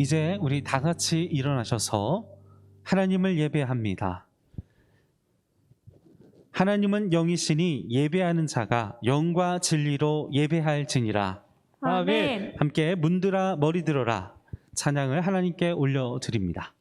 이제 우리 다 같이 일어나셔서 하나님을 예배합니다. 하나님은 영이시니 예배하는 자가 영과 진리로 예배할지니라. 아멘. 함께 문들아 머리 들어라 찬양을 하나님께 올려드립니다.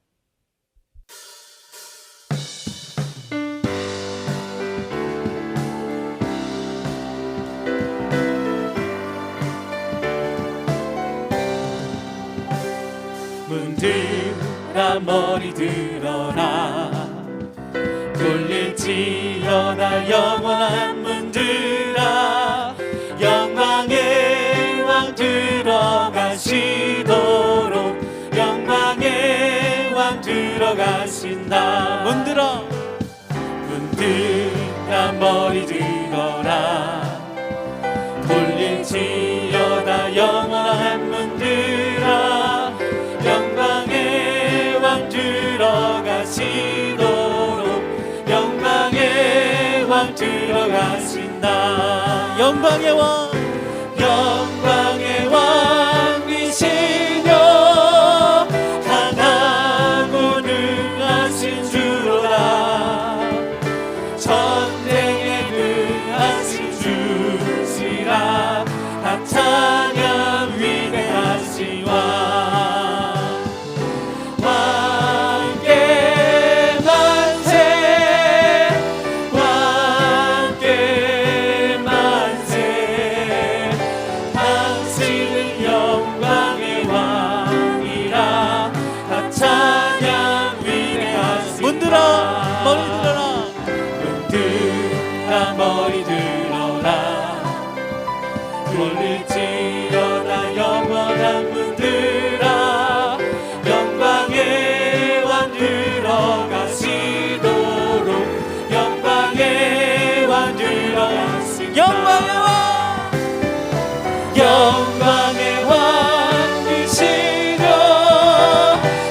문들아 머리 들어라 돌릴지어다 영원한 문들아 영광의 왕 들어가시도록 영광의 왕 들어가신다. 문들아 머리 들어라 돌릴지어다 영원한 문들아 영광의 왕 들어가시도록 영광의 왕 들어가신다. 영광의 왕이시며 강하고 능하신 주로다. 전쟁에 능하신 주시라. 다 찬양 위대하신 머리 들어라 돌릴지어다 영원한 문들아 영광의 왕 들어가시도록 영광의 왕 들어가시도록 영광의 왕이시며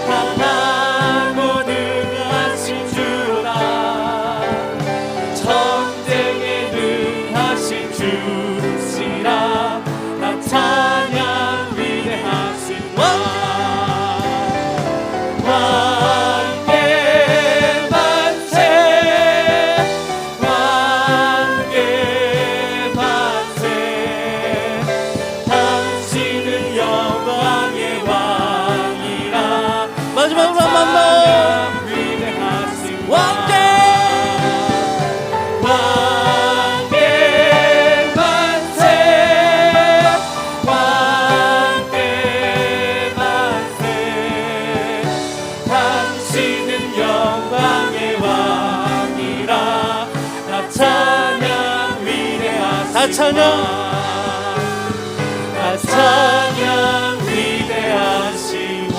강하고 능하신 주로다. 전쟁에 능하신 주시라. 다 찬양 위대하신 왕께 만세 왕께 만세 당신은 영광의 왕이라. 마지막으로 한 번 더 위대하신 왕께 만세 왕께 만세 당신은 영광의 왕이라. 다 찬양 위대하신 다 찬양 위대하신 왕.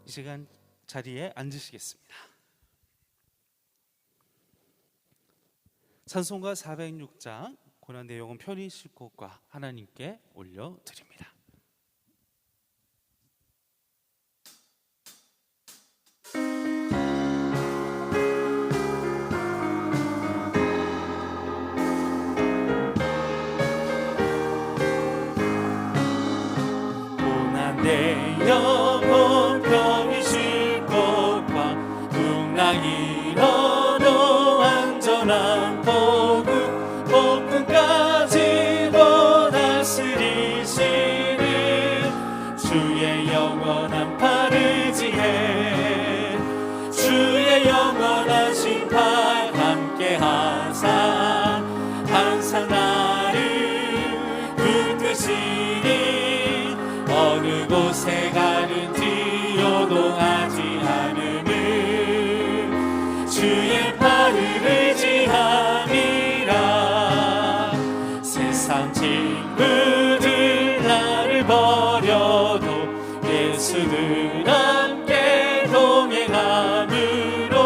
이 시간 자리에 앉으시겠습니다. 찬송가 406장 고난 내용은 편히 실곡과 하나님께 올려드립니다. 고난 내 영혼 편히 쉴 곳과 풍랑 일어도 안전한 복음까지도 다스리시는 주의 영원한 팔 의지해 주의 영원하신 팔 함께하사 항상 나를 붙드시니 어느 곳에 가든지 요동하지 않음을 주의 팔을 의지함이라. 세상 친구들 나를 버려도 예수는 함께 동행함으로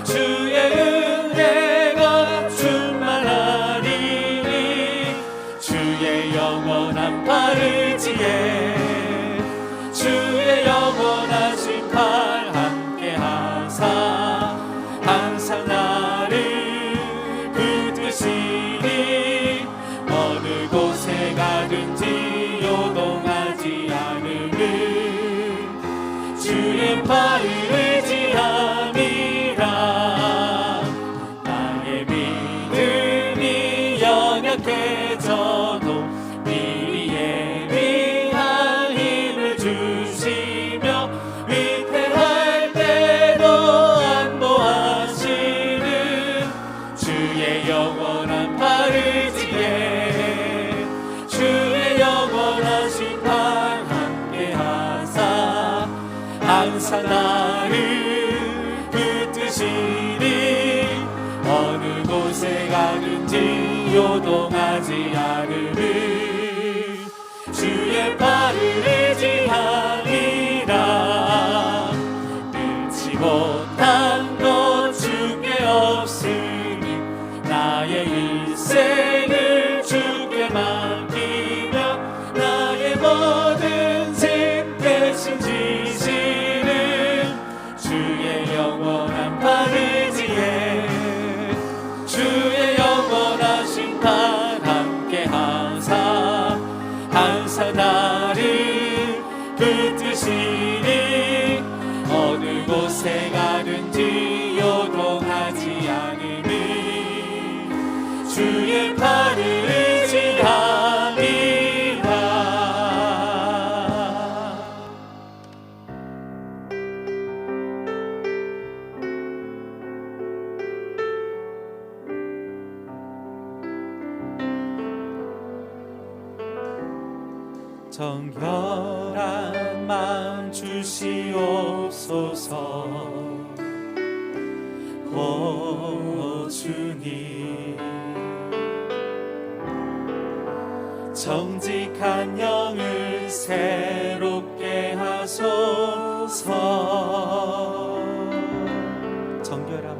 주의 은혜가 충만하리니 주의 영원한 팔 의지해 주의 영원하신 팔 함께하사 항상 나를 붙드시니 약해져도 미리 예비한 힘을 주시며 위태할 때도 안보하시는 주의 영원한 팔을 지게 주의 영원하신 팔 함께 하사 항상 나를 붙드시니 어느 곳에 가든지 요동하지 않으리 주의 팔을 의지하리라 능치 못한 것 주께 없으니 나의 일생을 주께 맡기며 나의 모든 짐 대신 지시는 주의 영원한 팔을 지에 주의 영원하신 팔 함께 하사 항상 나를 붙드시니 어느 곳에 가든지 요동하지 않으니 주의 팔을 의지하리라. 정결한 마음 주시옵소서 오 주님 정직한 영을 새롭게 하소서 정결한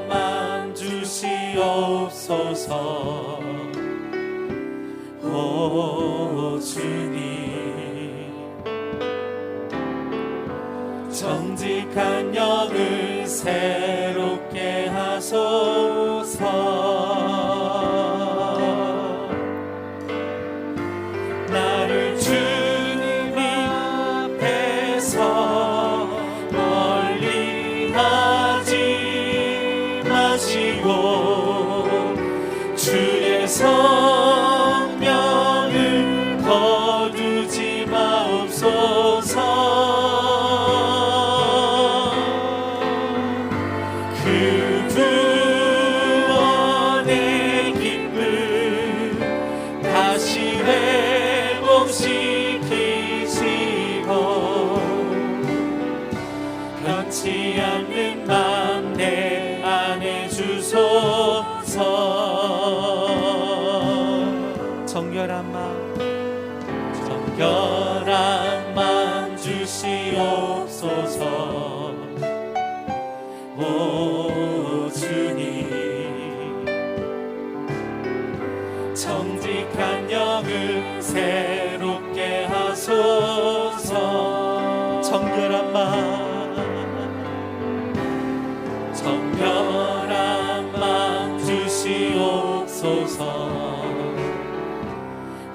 마음 주시옵소서 오 주님 정직한 영을 새롭게 하소서 나를 주님 앞에서 멀리하지 마시고 주의 성령을 거두지 마옵소서 그 구원의 기쁨 다시 회복시키시고 변치 않는 맘 내 안에 주소서 정결한 마음 주시옵소서 오 주님 정직한 영을 새롭게 하소서 정결한 마음 주시옵소서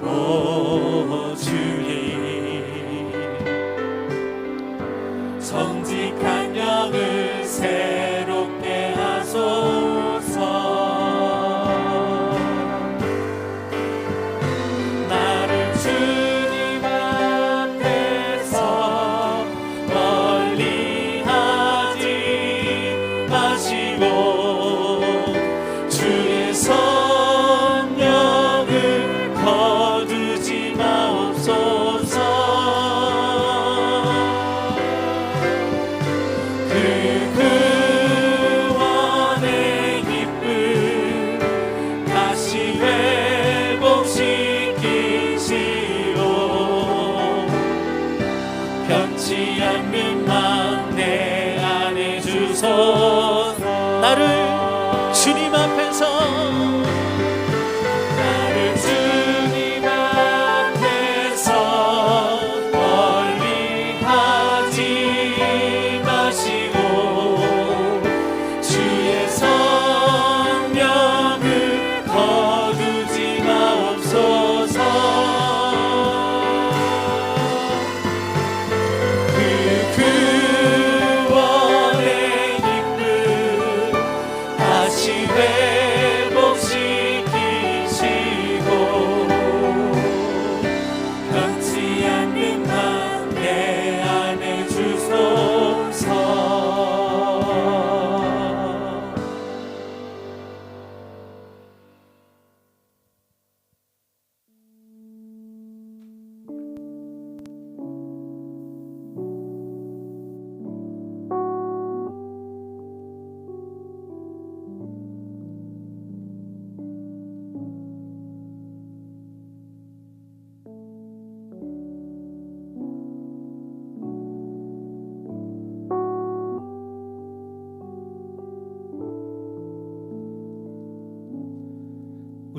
오 주님 정직한 영을 새롭게 하소서 나를 주님 앞에서 멀리하지 마시고 주의 성령을 거두지 마옵소서 그 구원의 기쁨 다시 회복시키시오 변치 않는 맘 내 안에 주소서 나를 주님 앞에서 멀리하지 마시고 주의 성령을 거두지 마옵소서 그 구원의 기쁨 다시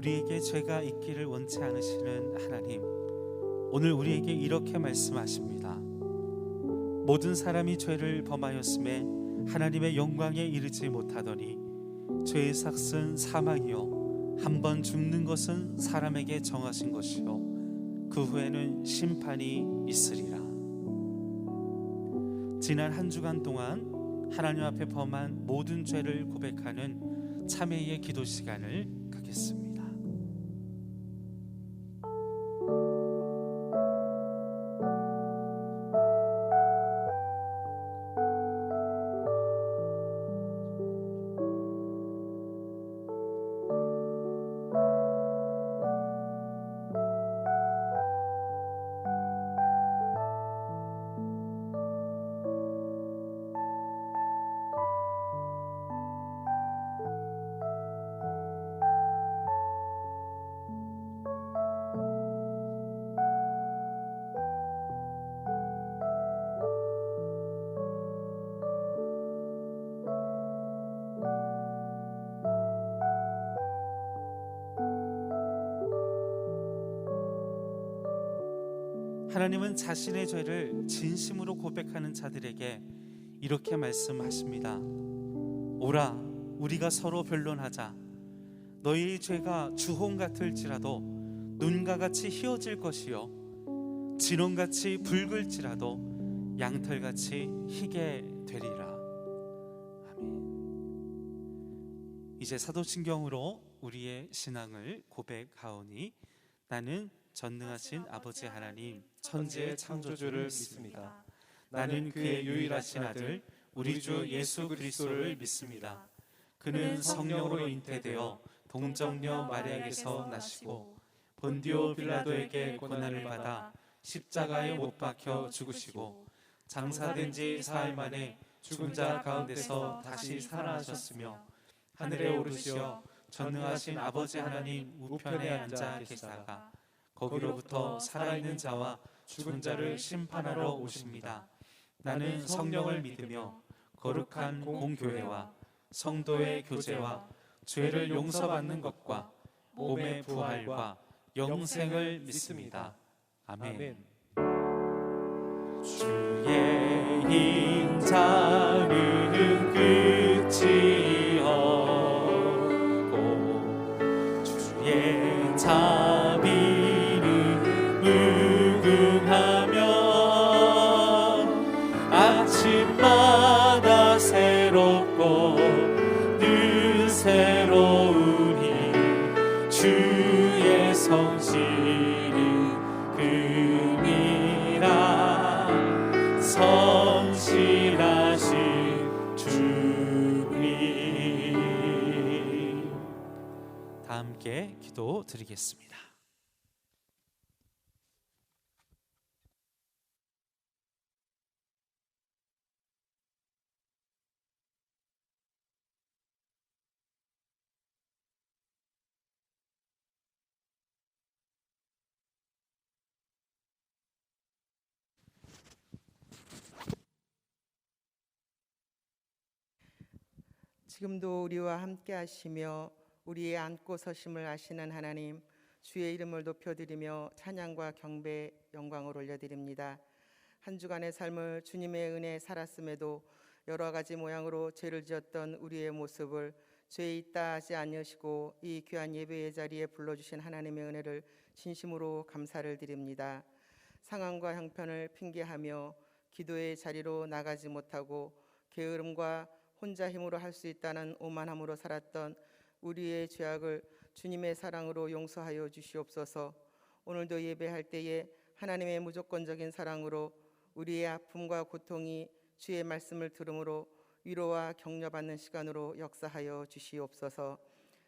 우리에게 죄가 있기를 원치 않으시는 하나님, 오늘 우리에게 이렇게 말씀하십니다. 모든 사람이 죄를 범하였음에 하나님의 영광에 이르지 못하더니 죄의 삭은 사망이요 한 번 죽는 것은 사람에게 정하신 것이요 그 후에는 심판이 있으리라. 지난 한 주간 동안 하나님 앞에 범한 모든 죄를 고백하는 참회의 기도 시간을 갖겠습니다. 하나님은 자신의 죄를 진심으로 고백하는 자들에게 이렇게 말씀하십니다. 오라, 우리가 서로 변론하자. 너희의 죄가 주홍 같을지라도 눈과 같이 희어질 것이요 진홍같이 붉을지라도 양털같이 희게 되리라. 아멘. 이제 사도신경으로 우리의 신앙을 고백하오니 나는 전능하신 아버지 하나님 천지의 창조주를 믿습니다. 나는 그의 유일하신 아들 우리 주 예수 그리스도를 믿습니다. 그는 성령으로 잉태되어 동정녀 마리아에게서 나시고 본디오 빌라도에게 고난을 받아 십자가에 못 박혀 죽으시고 장사된 지 사흘 만에 죽은 자 가운데서 다시 살아나셨으며 하늘에 오르시어 전능하신 아버지 하나님 우편에 앉아 계시다가 거기로부터 살아있는 자와 죽은 자를 심판하러 오십니다. 나는 성령을 믿으며 거룩한 공교회와 성도의 교제와 죄를 용서받는 것과 몸의 부활과 영생을 믿습니다. 아멘. 주의 인자는 끝이 없고 주의 자비는 무궁하며 아침마다 새롭고 늘 새로우니 주의 성실은 금이라 성실하신 주님. 다 함께 기도 드리겠습니다. 지금도 우리와 함께 하시며 우리의 안고 서심을 아시는 하나님, 주의 이름을 높여드리며 찬양과 경배, 영광을 올려드립니다. 한 주간의 삶을 주님의 은혜에 살았음에도 여러 가지 모양으로 죄를 지었던 우리의 모습을 죄 있다 하지 않으시고 이 귀한 예배의 자리에 불러주신 하나님의 은혜를 진심으로 감사를 드립니다. 상황과 형편을 핑계하며 기도의 자리로 나가지 못하고 게으름과 혼자 힘으로 할 수 있다는 오만함으로 살았던 우리의 죄악을 주님의 사랑으로 용서하여 주시옵소서. 오늘도 예배할 때에 하나님의 무조건적인 사랑으로 우리의 아픔과 고통이 주의 말씀을 들음으로 위로와 격려받는 시간으로 역사하여 주시옵소서.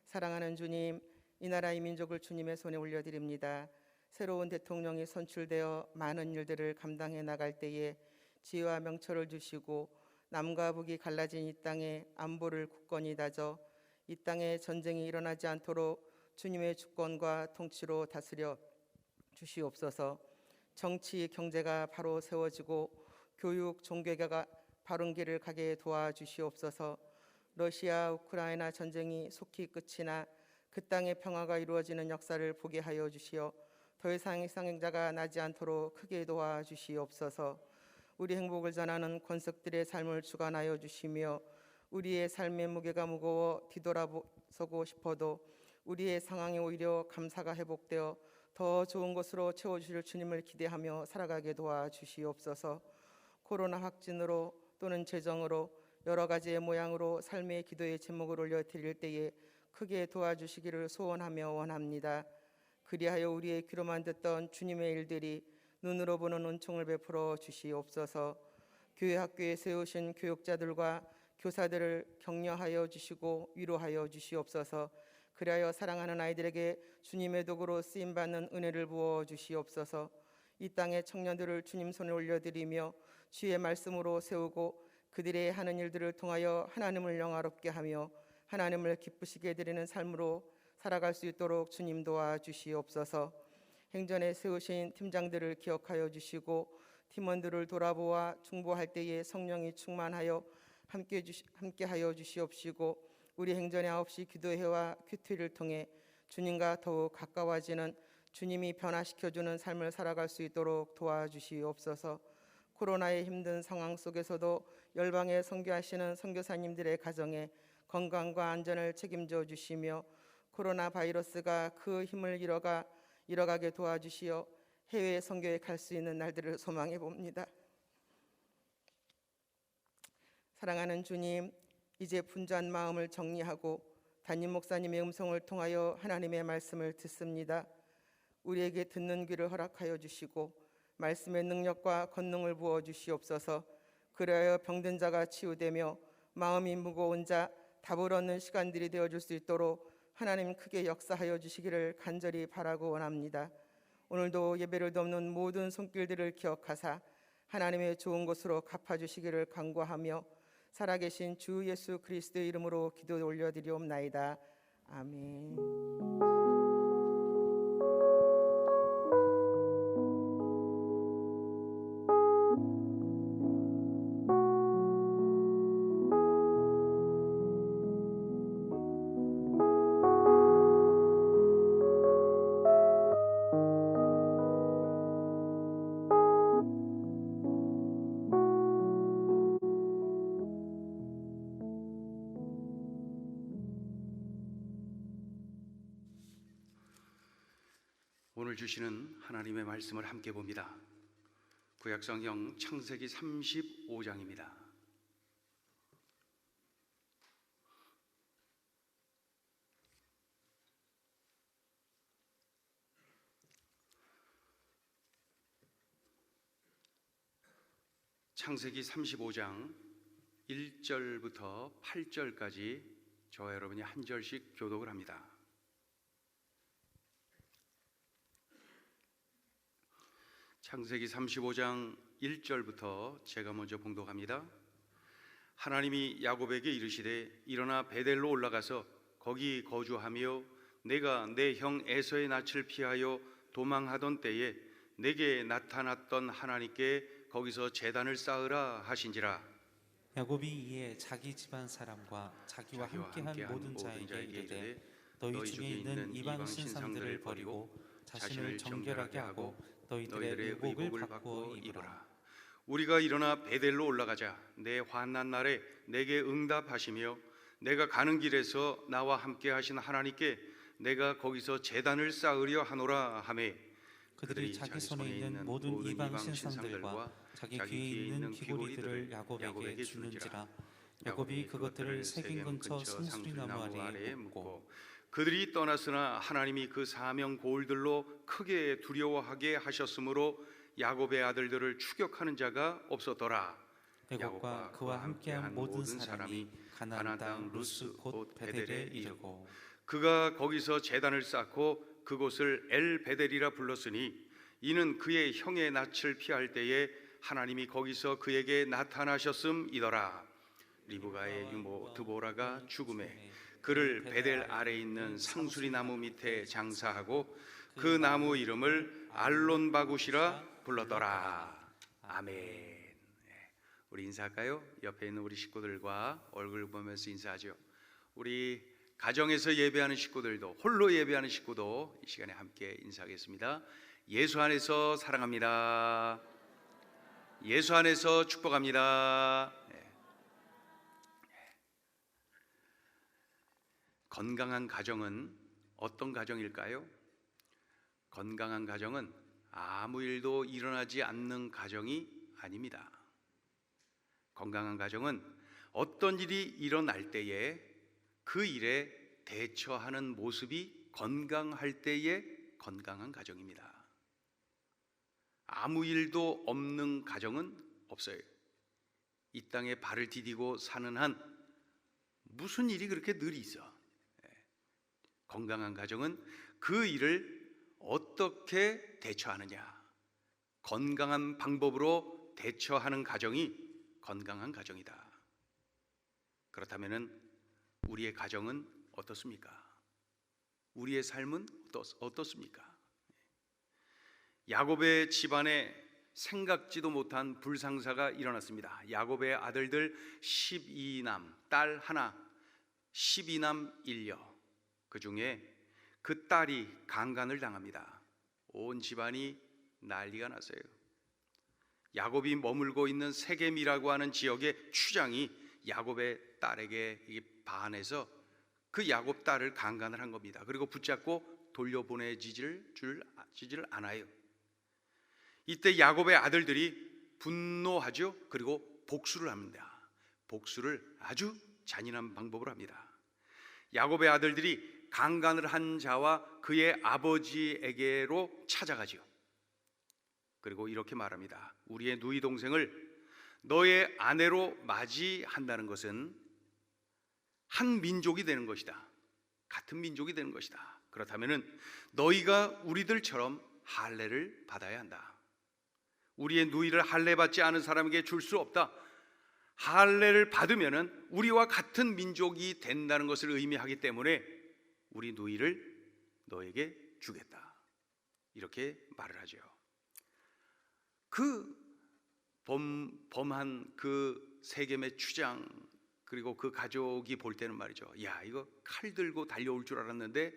사랑하는 주님, 이 나라 이 민족을 주님의 손에 올려드립니다. 새로운 대통령이 선출되어 많은 일들을 감당해 나갈 때에 지혜와 명철을 주시고 남과 북이 갈라진 이 땅에 안보를 굳건히 다져 이 땅에 전쟁이 일어나지 않도록 주님의 주권과 통치로 다스려 주시옵소서. 정치, 경제가 바로 세워지고 교육, 종교가 바른 길을 가게 도와주시옵소서. 러시아, 우크라이나 전쟁이 속히 끝이 나 그 땅의 평화가 이루어지는 역사를 보게 하여 주시어 더 이상 희생자가 나지 않도록 크게 도와주시옵소서. 우리 행복을 전하는 권석들의 삶을 주관하여 주시며 우리의 삶의 무게가 무거워 뒤돌아서고 싶어도 우리의 상황이 오히려 감사가 회복되어 더 좋은 것으로 채워주실 주님을 기대하며 살아가게 도와주시옵소서. 코로나 확진으로 또는 재정으로 여러 가지의 모양으로 삶의 기도의 제목을 올려드릴 때에 크게 도와주시기를 소원하며 원합니다. 그리하여 우리의 귀로만 듣던 주님의 일들이 눈으로 보는 은총을 베풀어 주시옵소서. 교회 학교에 세우신 교육자들과 교사들을 격려하여 주시고 위로하여 주시옵소서. 그리하여 사랑하는 아이들에게 주님의 도구로 쓰임받는 은혜를 부어 주시옵소서. 이 땅의 청년들을 주님 손에 올려드리며 주의 말씀으로 세우고 그들의 하는 일들을 통하여 하나님을 영화롭게 하며 하나님을 기쁘시게 드리는 삶으로 살아갈 수 있도록 주님 도와주시옵소서. 행전에 세우신 팀장들을 기억하여 주시고 팀원들을 돌아보아 중보할 때에 성령이 충만하여 함께하여 주시옵시고 우리 행전의 9시 기도회와 큐티를 통해 주님과 더욱 가까워지는 주님이 변화시켜주는 삶을 살아갈 수 있도록 도와주시옵소서. 코로나의 힘든 상황 속에서도 열방에 선교하시는 선교사님들의 가정에 건강과 안전을 책임져 주시며 코로나 바이러스가 그 힘을 잃어가게 도와주시어 해외 선교에 갈 수 있는 날들을 소망해 봅니다. 사랑하는 주님, 이제 분주한 마음을 정리하고 담임 목사님의 음성을 통하여 하나님의 말씀을 듣습니다. 우리에게 듣는 귀를 허락하여 주시고 말씀의 능력과 권능을 부어 주시옵소서. 그리하여 병든 자가 치유되며 마음이 무거운 자 답을 얻는 시간들이 되어줄 수 있도록 하나님 크게 역사하여 주시기를 간절히 바라고 원합니다. 오늘도 예배를 돕는 모든 손길들을 기억하사 하나님의 좋은 곳으로 갚아주시기를 간구하며 살아계신 주 예수 그리스도의 이름으로 기도 올려드리옵나이다. 아멘. 오늘 주시는 하나님의 말씀을 함께 봅니다. 구약성경 창세기 35장입니다. 창세기 35장 1절부터 8절까지 저와 여러분이 한 절씩 교독을 합니다. 창세기 35장 1절부터 제가 먼저 봉독합니다. 하나님이 야곱에게 이르시되 일어나 베델로 올라가서 거기 거주하며 내가 내 형 에서의 낯을 피하여 도망하던 때에 내게 나타났던 하나님께 거기서 제단을 쌓으라 하신지라. 야곱이 이에 자기 집안 사람과 자기와 함께한 모든 자에게 이르되 너희 중에 있는 이방 신상들을 버리고 자신을 정결하게 하고 너희들의 의복을 바꾸어 입으라. 우리가 일어나 베델로 올라가자. 내 환난 날에 내게 응답하시며 내가 가는 길에서 나와 함께 하신 하나님께 내가 거기서 제단을 쌓으려 하노라 하매 그들이 자기 손에 있는 모든 이방 신상들과 자기 귀에 있는 귀고리들을 야곱에게 주는지라. 야곱이 그것들을 새긴 근처 상수리나무 아래에 묻고 그들이 떠났으나 하나님이 그 사명 고을들로 크게 두려워하게 하셨으므로 야곱의 아들들을 추격하는 자가 없었더라. 야곱과 그와 함께한 모든 사람이 가나안 땅 루스 곧 베델에 이르고 그가 거기서 제단을 쌓고 그곳을 엘 베델이라 불렀으니 이는 그의 형의 낯을 피할 때에 하나님이 거기서 그에게 나타나셨음이더라. 리브가의 유모 드보라가 죽음에 그를 베델 아래 있는 상수리 나무 밑에 장사하고 그 나무 이름을 알론바굿이라 불렀더라. 아멘. 우리 인사할까요? 옆에 있는 우리 식구들과 얼굴 보면서 인사하죠. 우리 가정에서 예배하는 식구들도, 홀로 예배하는 식구도 이 시간에 함께 인사하겠습니다. 예수 안에서 사랑합니다. 예수 안에서 축복합니다. 건강한 가정은 어떤 가정일까요? 건강한 가정은 아무 일도 일어나지 않는 가정이 아닙니다. 건강한 가정은 어떤 일이 일어날 때에 그 일에 대처하는 모습이 건강할 때의 건강한 가정입니다. 아무 일도 없는 가정은 없어요. 이 땅에 발을 디디고 사는 한 무슨 일이 그렇게 늘 있어. 건강한 가정은 그 일을 어떻게 대처하느냐, 건강한 방법으로 대처하는 가정이 건강한 가정이다. 그렇다면 우리의 가정은 어떻습니까? 우리의 삶은 어떻습니까? 야곱의 집안에 생각지도 못한 불상사가 일어났습니다. 야곱의 아들들 12남, 딸 하나, 12남 1녀. 그 중에 그 딸이 강간을 당합니다. 온 집안이 난리가 났어요. 야곱이 머물고 있는 세겜이라고 하는 지역의 추장이 야곱의 딸에게 반해서 그 야곱 딸을 강간을 한 겁니다. 그리고 붙잡고 돌려보내지를 않아요. 이때 야곱의 아들들이 분노하죠. 그리고 복수를 합니다. 복수를 아주 잔인한 방법으로 합니다. 야곱의 아들들이 강간을 한 자와 그의 아버지에게로 찾아가죠. 그리고 이렇게 말합니다. 우리의 누이 동생을 너의 아내로 맞이한다는 것은 한 민족이 되는 것이다. 같은 민족이 되는 것이다. 그렇다면 너희가 우리들처럼 할례를 받아야 한다. 우리의 누이를 할례 받지 않은 사람에게 줄 수 없다. 할례를 받으면 우리와 같은 민족이 된다는 것을 의미하기 때문에 우리 누이를 너에게 주겠다. 이렇게 말을 하죠. 그 범한 그 세겜의 추장 그리고 그 가족이 볼 때는 말이죠. 야, 이거 칼 들고 달려올 줄 알았는데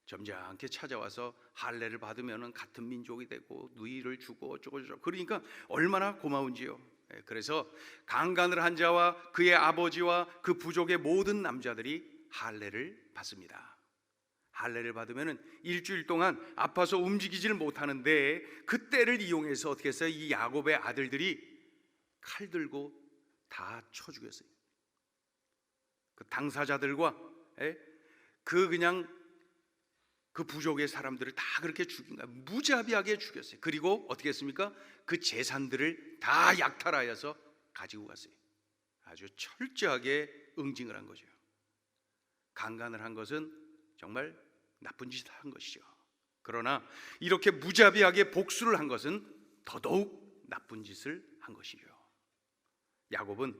점잖게 찾아와서 할례를 받으면 같은 민족이 되고 누이를 주고 어쩌고저쩌고. 그러니까 얼마나 고마운지요. 그래서 강간을 한 자와 그의 아버지와 그 부족의 모든 남자들이 할례를 받습니다. 할례를 받으면 일주일 동안 아파서 움직이지를 못하는데 그때를 이용해서 어떻게 했어요? 이 야곱의 아들들이 칼 들고 다 쳐 죽였어요. 그 당사자들과 그 부족의 사람들을 다 그렇게 죽인 거야. 무자비하게 죽였어요. 그리고 어떻게 했습니까? 그 재산들을 다 약탈하여서 가지고 갔어요. 아주 철저하게 응징을 한 거죠. 강간을 한 것은 정말 나쁜 짓을 한 것이죠. 그러나 이렇게 무자비하게 복수를 한 것은 더더욱 나쁜 짓을 한 것이죠. 야곱은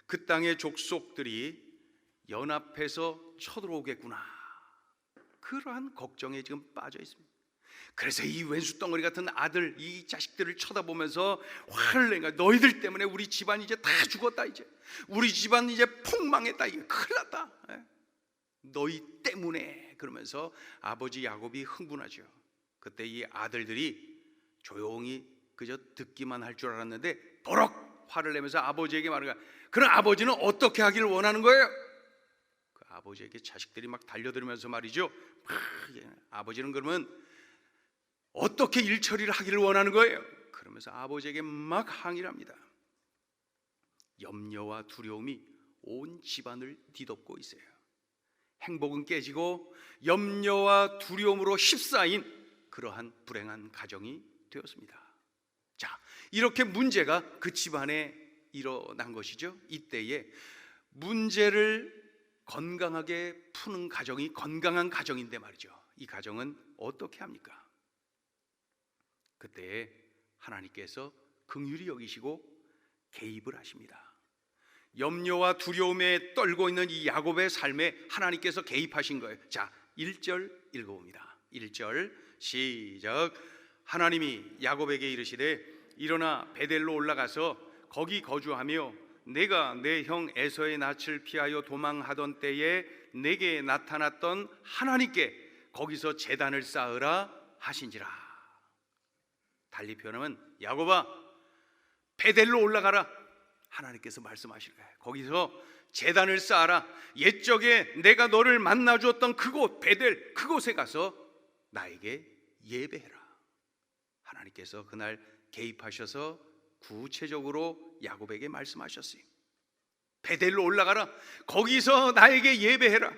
그 땅의 족속들이 연합해서 쳐들어오겠구나, 그러한 걱정에 지금 빠져 있습니다. 그래서 이 왼수 덩어리 같은 아들, 이 자식들을 쳐다보면서 화를 낸 거야. 너희들 때문에 우리 집안 이제 다 죽었다. 이제 우리 집안 이제 폭망했다. 이게 큰일 났다. 너희 때문에. 그러면서 아버지 야곱이 흥분하죠. 그때 이 아들들이 조용히 그저 듣기만 할 줄 알았는데 버럭 화를 내면서 아버지에게 말하는 거야. 그럼 아버지는 어떻게 하기를 원하는 거예요? 그 아버지에게 자식들이 막 달려들면서 말이죠. 아버지는 그러면 어떻게 일 처리를 하기를 원하는 거예요? 그러면서 아버지에게 막 항의를 합니다. 염려와 두려움이 온 집안을 뒤덮고 있어요. 행복은 깨지고 염려와 두려움으로 휩싸인 그러한 불행한 가정이 되었습니다. 자, 이렇게 문제가 그 집안에 일어난 것이죠. 이때에 문제를 건강하게 푸는 가정이 건강한 가정인데 말이죠. 이 가정은 어떻게 합니까? 그때 하나님께서 긍휼히 여기시고 개입을 하십니다. 염려와 두려움에 떨고 있는 이 야곱의 삶에 하나님께서 개입하신 거예요. 자, 1절 읽어봅니다. 1절 시작. 하나님이 야곱에게 이르시되 일어나 베델로 올라가서 거기 거주하며 내가 내 형 에서의 낯을 피하여 도망하던 때에 내게 나타났던 하나님께 거기서 제단을 쌓으라 하신지라. 달리 표현하면 야곱아 베델로 올라가라. 하나님께서 말씀하실 거예요. 거기서 제단을 쌓아라. 옛적에 내가 너를 만나 주었던 그곳 베델, 그곳에 가서 나에게 예배해라. 하나님께서 그날 개입하셔서 구체적으로 야곱에게 말씀하셨어요. 베델로 올라가라. 거기서 나에게 예배해라.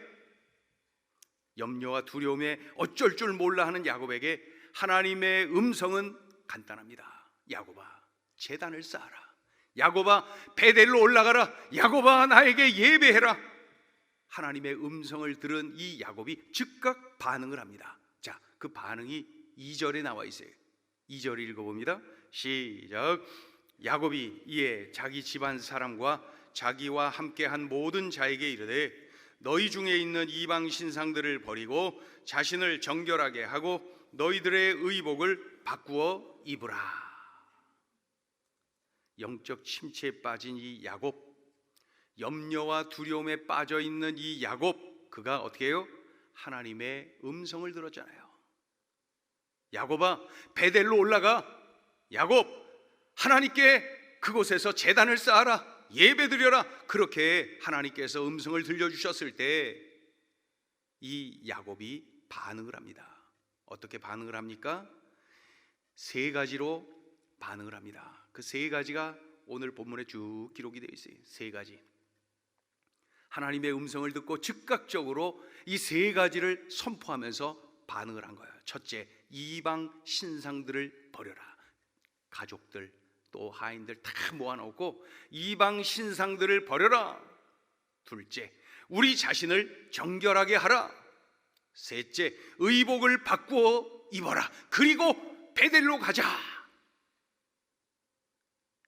염려와 두려움에 어쩔 줄 몰라 하는 야곱에게 하나님의 음성은 간단합니다. 야곱아 제단을 쌓아라. 야곱아 베델로 올라가라. 야곱아 나에게 예배해라. 하나님의 음성을 들은 이 야곱이 즉각 반응을 합니다. 자, 그 반응이 2절에 나와 있어요. 2절 읽어봅니다. 시작. 야곱이 이에 자기 집안 사람과 자기와 함께한 모든 자에게 이르되 너희 중에 있는 이방 신상들을 버리고 자신을 정결하게 하고 너희들의 의복을 바꾸어 입으라. 영적 침체에 빠진 이 야곱, 염려와 두려움에 빠져 있는 이 야곱, 그가 어떻게 해요? 하나님의 음성을 들었잖아요. 야곱아 베델로 올라가. 야곱 하나님께 그곳에서 제단을 쌓아라. 예배드려라. 그렇게 하나님께서 음성을 들려주셨을 때 이 야곱이 반응을 합니다. 어떻게 반응을 합니까? 3가지로 반응을 합니다. 그 3가지가 오늘 본문에 쭉 기록이 되어 있어요. 3가지. 하나님의 음성을 듣고 즉각적으로 이 3가지를 선포하면서 반응을 한 거예요. 첫째, 이방 신상들을 버려라. 가족들 또 하인들 다 모아놓고 이방 신상들을 버려라. 둘째, 우리 자신을 정결하게 하라. 셋째, 의복을 바꾸어 입어라. 그리고 베델로 가자.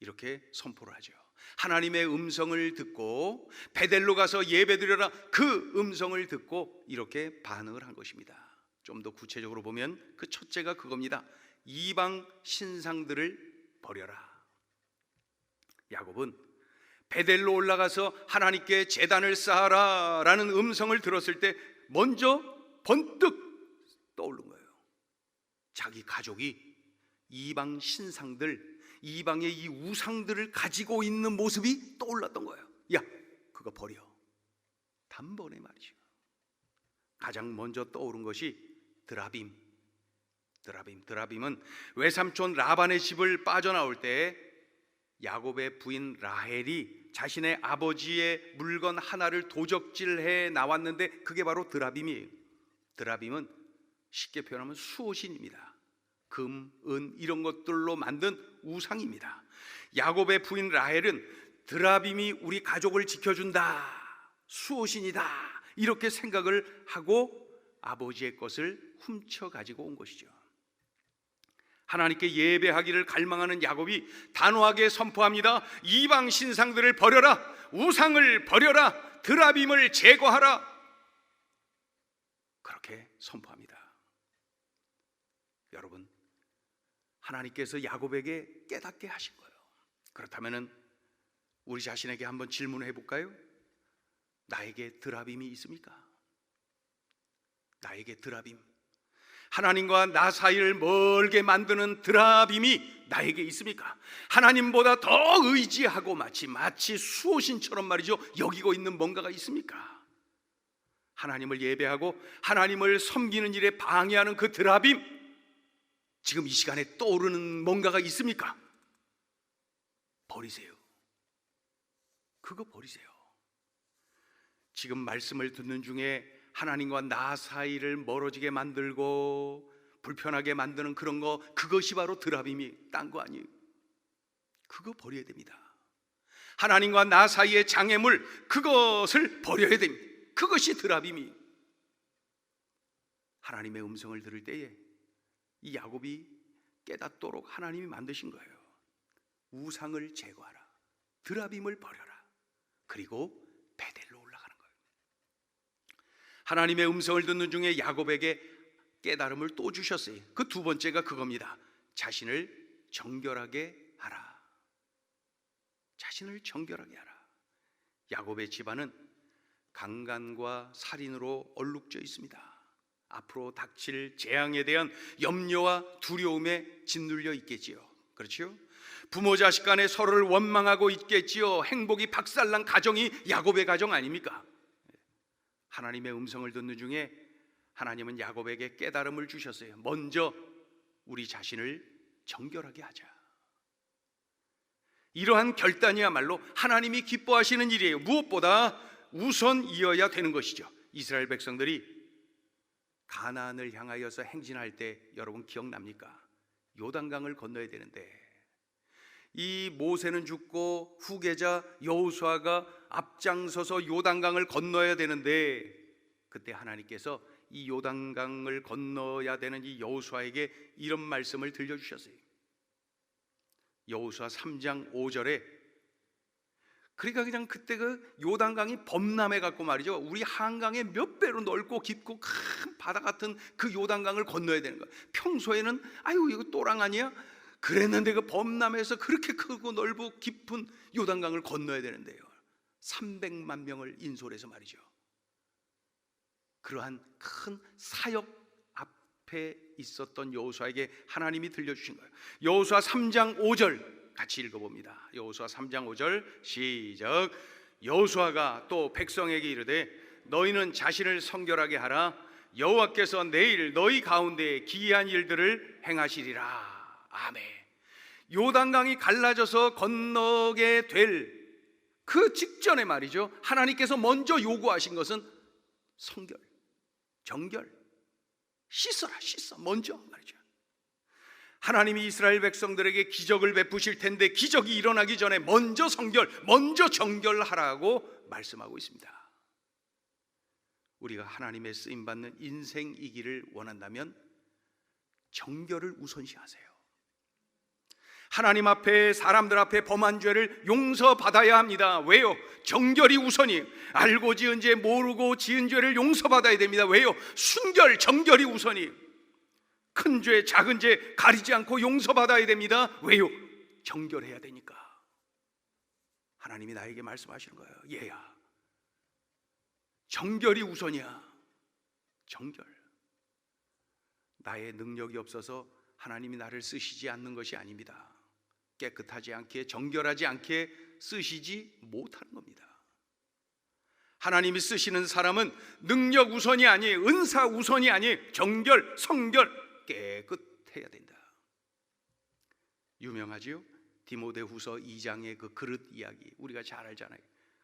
이렇게 선포를 하죠. 하나님의 음성을 듣고 베델로 가서 예배드려라. 그 음성을 듣고 이렇게 반응을 한 것입니다. 좀 더 구체적으로 보면 그 첫째가 그겁니다. 이방 신상들을 버려라. 야곱은 베델로 올라가서 하나님께 제단을 쌓아라 라는 음성을 들었을 때 먼저 번뜩 떠오른 거예요. 자기 가족이 이방 신상들, 이방의 이 우상들을 가지고 있는 모습이 떠올랐던 거예요. 야, 그거 버려. 단번에 말이죠. 가장 먼저 떠오른 것이 드라빔은 외삼촌 라반의 집을 빠져나올 때 야곱의 부인 라헬이 자신의 아버지의 물건 하나를 도적질해 나왔는데 그게 바로 드라빔이에요. 드라빔은 쉽게 표현하면 수호신입니다. 금, 은 이런 것들로 만든 우상입니다. 야곱의 부인 라헬은 드라빔이 우리 가족을 지켜준다, 수호신이다 이렇게 생각을 하고 아버지의 것을 훔쳐 가지고 온 것이죠. 하나님께 예배하기를 갈망하는 야곱이 단호하게 선포합니다. 이방 신상들을 버려라. 우상을 버려라. 드라빔을 제거하라. 그렇게 선포합니다. 여러분, 하나님께서 야곱에게 깨닫게 하신 거예요. 그렇다면 우리 자신에게 한번 질문해 볼까요? 나에게 드라빔이 있습니까? 나에게 드라빔, 하나님과 나 사이를 멀게 만드는 드라빔이 나에게 있습니까? 하나님보다 더 의지하고 마치 수호신처럼 말이죠 여기고 있는 뭔가가 있습니까? 하나님을 예배하고 하나님을 섬기는 일에 방해하는 그 드라빔, 지금 이 시간에 떠오르는 뭔가가 있습니까? 버리세요. 그거 버리세요. 지금 말씀을 듣는 중에 하나님과 나 사이를 멀어지게 만들고 불편하게 만드는 그런 거, 그것이 바로 드라빔이 딴 거 아니에요. 그거 버려야 됩니다. 하나님과 나 사이의 장애물, 그것을 버려야 됩니다. 그것이 드라빔이. 하나님의 음성을 들을 때에 이 야곱이 깨닫도록 하나님이 만드신 거예요. 우상을 제거하라. 드라빔을 버려라. 그리고 베델로 올라가는 거예요. 하나님의 음성을 듣는 중에 야곱에게 깨달음을 또 주셨어요. 그 두 번째가 그겁니다. 자신을 정결하게 하라. 자신을 정결하게 하라. 야곱의 집안은 강간과 살인으로 얼룩져 있습니다. 앞으로 닥칠 재앙에 대한 염려와 두려움에 짓눌려 있겠지요. 그렇죠? 부모 자식 간에 서로를 원망하고 있겠지요. 행복이 박살난 가정이 야곱의 가정 아닙니까? 하나님의 음성을 듣는 중에 하나님은 야곱에게 깨달음을 주셨어요. 먼저 우리 자신을 정결하게 하자. 이러한 결단이야말로 하나님이 기뻐하시는 일이에요. 무엇보다 우선이어야 되는 것이죠. 이스라엘 백성들이 가나안을 향하여서 행진할 때 여러분 기억납니까? 요단강을 건너야 되는데 이 모세는 죽고 후계자 여호수아가 앞장서서 요단강을 건너야 되는데 그때 하나님께서 이 요단강을 건너야 되는 이 여호수아에게 이런 말씀을 들려주셨어요. 여호수아 3장 5절에 그러니까 그냥 그때 그 요단강이 범람해 갖고 말이죠, 우리 한강의 몇 배로 넓고 깊고 큰 바다 같은 그 요단강을 건너야 되는 거야. 평소에는 아유 이거 또랑 아니야? 그랬는데 그 범람해서 그렇게 크고 넓고 깊은 요단강을 건너야 되는데요, 300만 명을 인솔해서 말이죠, 그러한 큰 사역 앞에 있었던 여호수아에게 하나님이 들려주신 거예요. 여호수아 3장 5절 같이 읽어봅니다. 여호수아 3장 5절 시작. 여호수아가 또 백성에게 이르되 너희는 자신을 성결하게 하라. 여호와께서 내일 너희 가운데 기이한 일들을 행하시리라. 아멘. 요단강이 갈라져서 건너게 될 그 직전에 말이죠, 하나님께서 먼저 요구하신 것은 성결, 정결, 씻어라, 씻어. 먼저 말이죠. 하나님이 이스라엘 백성들에게 기적을 베푸실 텐데 기적이 일어나기 전에 먼저 성결, 먼저 정결하라고 말씀하고 있습니다. 우리가 하나님의 쓰임받는 인생이기를 원한다면 정결을 우선시하세요. 하나님 앞에, 사람들 앞에 범한 죄를 용서받아야 합니다. 왜요? 정결이 우선이에요. 알고 지은 죄, 모르고 지은 죄를 용서받아야 됩니다. 왜요? 순결, 정결이 우선이에요. 큰 죄, 작은 죄 가리지 않고 용서받아야 됩니다. 왜요? 정결해야 되니까. 하나님이 나에게 말씀하시는 거예요. 얘야, 정결이 우선이야. 정결. 나의 능력이 없어서 하나님이 나를 쓰시지 않는 것이 아닙니다. 깨끗하지 않게, 정결하지 않게 쓰시지 못하는 겁니다. 하나님이 쓰시는 사람은 능력 우선이 아니에요. 은사 우선이 아니에요. 정결, 성결, 깨끗해야 된다. 유명하지요? 디모데후서 2장의 그 그릇 이야기 우리가 잘 알잖아요.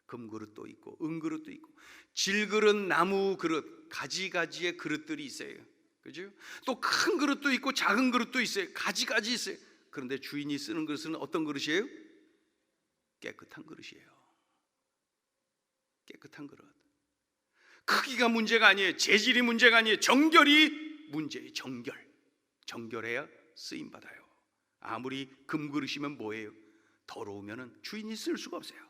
금그릇도 있고 은그릇도 있고 질그릇, 나무 그릇, 가지가지의 그릇들이 있어요. 그죠? 또 큰 그릇도 있고 작은 그릇도 있어요. 가지가지 있어요. 그런데 주인이 쓰는 그릇은 어떤 그릇이에요? 깨끗한 그릇이에요. 깨끗한 그릇. 크기가 문제가 아니에요. 재질이 문제가 아니에요. 정결이 문제예요. 정결. 정결해야 쓰임 받아요. 아무리 금그릇이면 뭐예요? 더러우면 주인이 쓸 수가 없어요.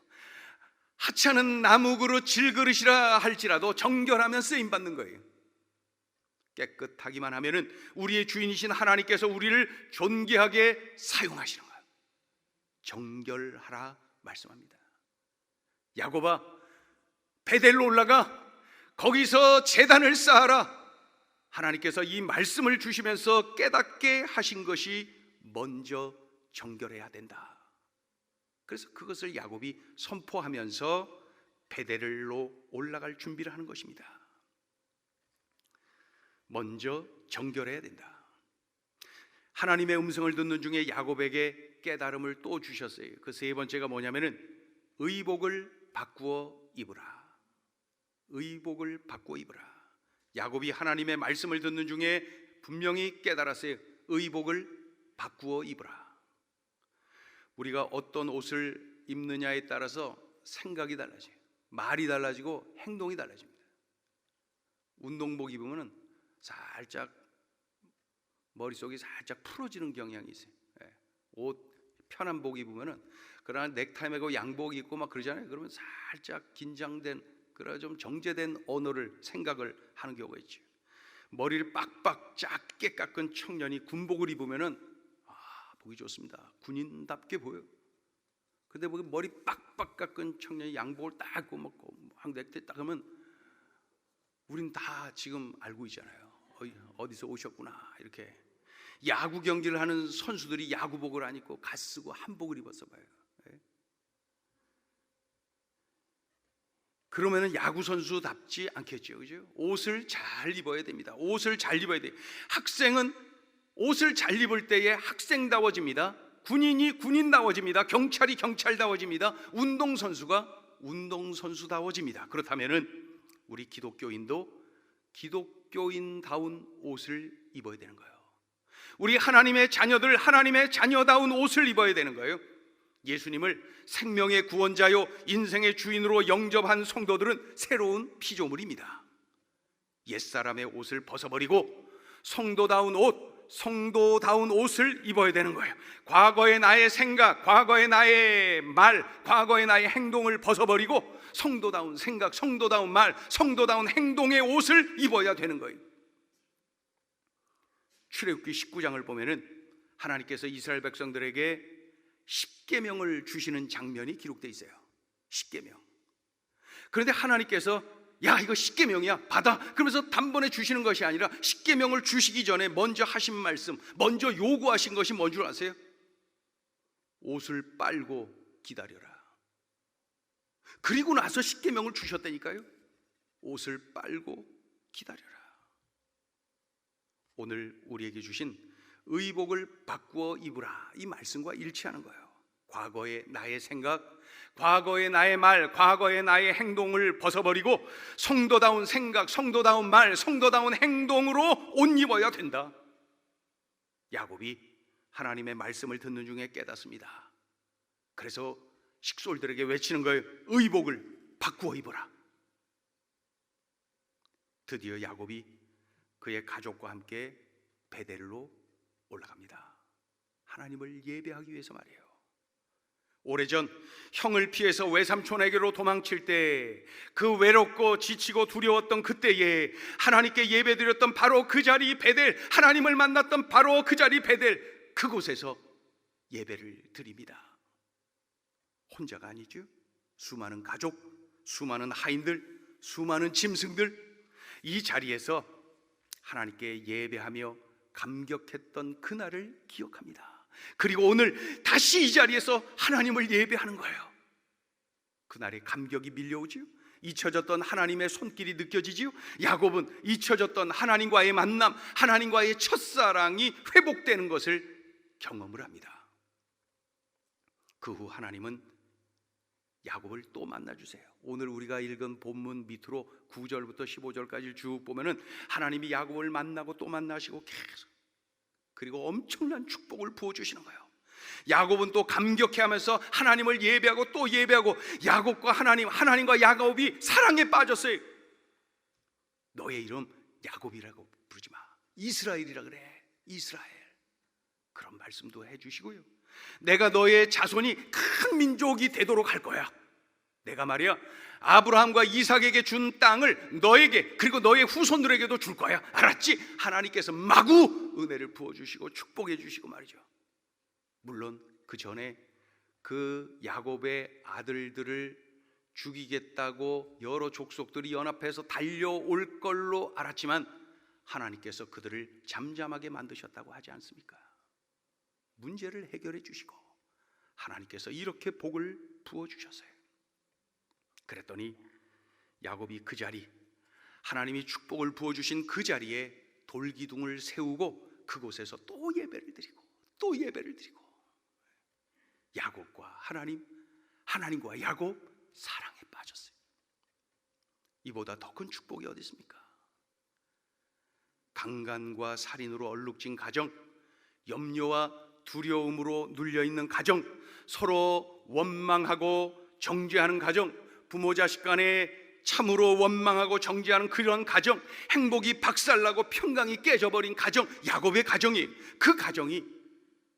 하찮은 나무 그릇, 질그릇이라 할지라도 정결하면 쓰임 받는 거예요. 깨끗하기만 하면은 우리의 주인이신 하나님께서 우리를 존귀하게 사용하시는 거예요. 정결하라 말씀합니다. 야곱아, 베델로 올라가 거기서 제단을 쌓아라. 하나님께서 이 말씀을 주시면서 깨닫게 하신 것이 먼저 정결해야 된다. 그래서 그것을 야곱이 선포하면서 베델로 올라갈 준비를 하는 것입니다. 먼저 정결해야 된다. 하나님의 음성을 듣는 중에 야곱에게 깨달음을 또 주셨어요. 그 세 번째가 뭐냐면은 의복을 바꾸어 입으라. 의복을 바꾸어 입으라. 야곱이 하나님의 말씀을 듣는 중에 분명히 깨달았어요. 의복을 바꾸어 입으라. 우리가 어떤 옷을 입느냐에 따라서 생각이 달라져요. 말이 달라지고 행동이 달라집니다. 운동복 입으면 살짝 머릿속이 살짝 풀어지는 경향이 있어요. 옷 편한 복 입으면은, 그러나 넥타이 매고 양복 입고 막 그러잖아요. 그러면 살짝 긴장된, 그러나 좀 정제된 언어를 생각을 하는 경우가 있죠. 머리를 빡빡 작게 깎은 청년이 군복을 입으면은 보기 좋습니다. 군인답게 보여. 근데 머리 빡빡 깎은 청년이 양복을 딱 입고 막 넥타이 딱 하면 우린 다 지금 알고 있잖아요. 어디서 오셨구나. 이렇게 야구 경기를 하는 선수들이 야구복을 안 입고 갓 쓰고 한복을 입었어 봐요. 그러면은 야구 선수답지 않겠죠, 그죠? 옷을 잘 입어야 됩니다. 옷을 잘 입어야 돼요. 학생은 옷을 잘 입을 때에 학생다워집니다. 군인이 군인다워집니다. 경찰이 경찰다워집니다. 운동선수가 운동선수다워집니다. 그렇다면은 우리 기독교인도 기독교인다운 옷을 입어야 되는 거예요. 우리 하나님의 자녀들 하나님의 자녀다운 옷을 입어야 되는 거예요. 예수님을 생명의 구원자요 인생의 주인으로 영접한 성도들은 새로운 피조물입니다. 옛사람의 옷을 벗어버리고 성도다운 옷을 입어야 되는 거예요. 과거의 나의 생각, 과거의 나의 말, 과거의 나의 행동을 벗어버리고 성도다운 생각, 성도다운 말, 성도다운 행동의 옷을 입어야 되는 거예요. 출애굽기 19장을 보면은 하나님께서 이스라엘 백성들에게 10계명을 주시는 장면이 기록되어 있어요. 10계명. 그런데 하나님께서 야 이거 10계명이야 받아 그러면서 단번에 주시는 것이 아니라 10계명을 주시기 전에 먼저 하신 말씀, 먼저 요구하신 것이 뭔 줄 아세요? 옷을 빨고 기다려라. 그리고 나서 10계명을 주셨다니까요. 옷을 빨고 기다려라. 오늘 우리에게 주신 의복을 바꾸어 입으라, 이 말씀과 일치하는 거예요. 과거의 나의 생각, 과거의 나의 말, 과거의 나의 행동을 벗어버리고 성도다운 생각, 성도다운 말, 성도다운 행동으로 옷 입어야 된다. 야곱이 하나님의 말씀을 듣는 중에 깨닫습니다. 그래서 식솔들에게 외치는 거예요. 의복을 바꾸어 입어라. 드디어 야곱이 그의 가족과 함께 베델로 올라갑니다. 하나님을 예배하기 위해서 말이에요. 오래전 형을 피해서 외삼촌에게로 도망칠 때 그 외롭고 지치고 두려웠던 그때에 하나님께 예배드렸던 바로 그 자리 베델, 하나님을 만났던 바로 그 자리 베델, 그곳에서 예배를 드립니다. 혼자가 아니죠. 수많은 가족, 수많은 하인들, 수많은 짐승들, 이 자리에서 하나님께 예배하며 감격했던 그날을 기억합니다. 그리고 오늘 다시 이 자리에서 하나님을 예배하는 거예요. 그날의 감격이 밀려오지요. 잊혀졌던 하나님의 손길이 느껴지지요. 야곱은 잊혀졌던 하나님과의 만남, 하나님과의 첫사랑이 회복되는 것을 경험을 합니다. 그 후 하나님은 야곱을 또 만나주세요. 오늘 우리가 읽은 본문 밑으로 9절부터 15절까지 쭉 보면은 하나님이 야곱을 만나고 또 만나시고 계속, 그리고 엄청난 축복을 부어주시는 거예요. 야곱은 또 감격해하면서 하나님을 예배하고 또 예배하고, 야곱과 하나님과 야곱이 사랑에 빠졌어요. 너의 이름 야곱이라고 부르지 마, 이스라엘이라 그래. 이스라엘. 그런 말씀도 해주시고요. 내가 너의 자손이 큰 민족이 되도록 할 거야. 내가 말이야 아브라함과 이삭에게 준 땅을 너에게 그리고 너의 후손들에게도 줄 거야. 알았지? 하나님께서 마구 은혜를 부어주시고 축복해 주시고 말이죠. 물론 그 전에 그 야곱의 아들들을 죽이겠다고 여러 족속들이 연합해서 달려올 걸로 알았지만 하나님께서 그들을 잠잠하게 만드셨다고 하지 않습니까? 문제를 해결해 주시고 하나님께서 이렇게 복을 부어주셨어요. 그랬더니 야곱이 그 자리, 하나님이 축복을 부어주신 그 자리에 돌기둥을 세우고 그곳에서 또 예배를 드리고 또 예배를 드리고, 야곱과 하나님과 야곱 사랑에 빠졌어요. 이보다 더 큰 축복이 어디 있습니까? 강간과 살인으로 얼룩진 가정, 염려와 두려움으로 눌려있는 가정, 서로 원망하고 정죄하는 가정, 부모 자식 간에 참으로 원망하고 정죄하는 그런 가정, 행복이 박살나고 평강이 깨져버린 가정, 야곱의 가정이, 그 가정이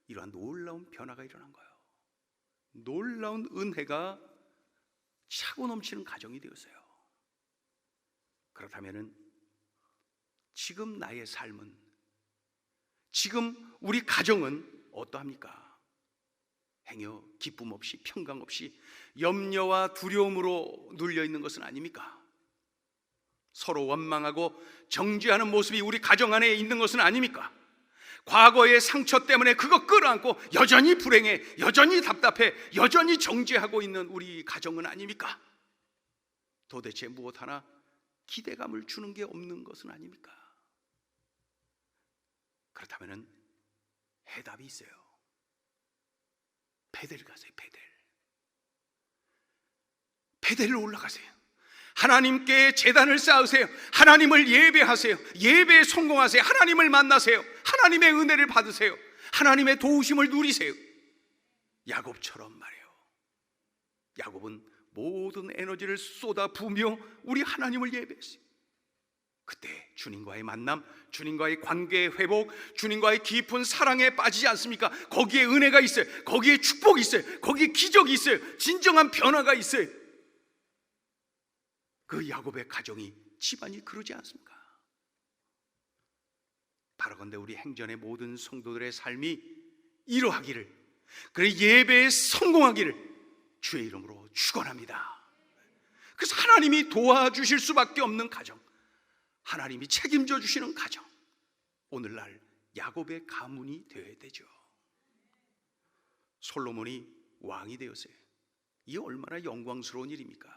이러한 놀라운 변화가 일어난 거예요. 놀라운 은혜가 차고 넘치는 가정이 되었어요. 그렇다면은 지금 나의 삶은, 지금 우리 가정은 어떠합니까? 행여 기쁨 없이 평강 없이 염려와 두려움으로 눌려 있는 것은 아닙니까? 서로 원망하고 정죄하는 모습이 우리 가정 안에 있는 것은 아닙니까? 과거의 상처 때문에 그거 끌어안고 여전히 불행해, 여전히 답답해, 여전히 정죄하고 있는 우리 가정은 아닙니까? 도대체 무엇 하나 기대감을 주는 게 없는 것은 아닙니까? 그렇다면 해답이 있어요. 베델 가세요. 베델로 올라가세요. 하나님께 제단을 쌓으세요. 하나님을 예배하세요. 예배에 성공하세요. 하나님을 만나세요. 하나님의 은혜를 받으세요. 하나님의 도우심을 누리세요. 야곱처럼 말이에요. 야곱은 모든 에너지를 쏟아 부으며 우리 하나님을 예배했어요. 그때 주님과의 만남, 주님과의 관계의 회복, 주님과의 깊은 사랑에 빠지지 않습니까? 거기에 은혜가 있어요. 거기에 축복이 있어요. 거기에 기적이 있어요. 진정한 변화가 있어요. 그 야곱의 가정이, 집안이 그러지 않습니까? 바라건대 우리 행전의 모든 성도들의 삶이 이러하기를, 그래 예배에 성공하기를 주의 이름으로 축원합니다. 그래서 하나님이 도와주실 수밖에 없는 가정, 하나님이 책임져 주시는 가정, 오늘날 야곱의 가문이 되어야 되죠. 솔로몬이 왕이 되었어요. 이게 얼마나 영광스러운 일입니까?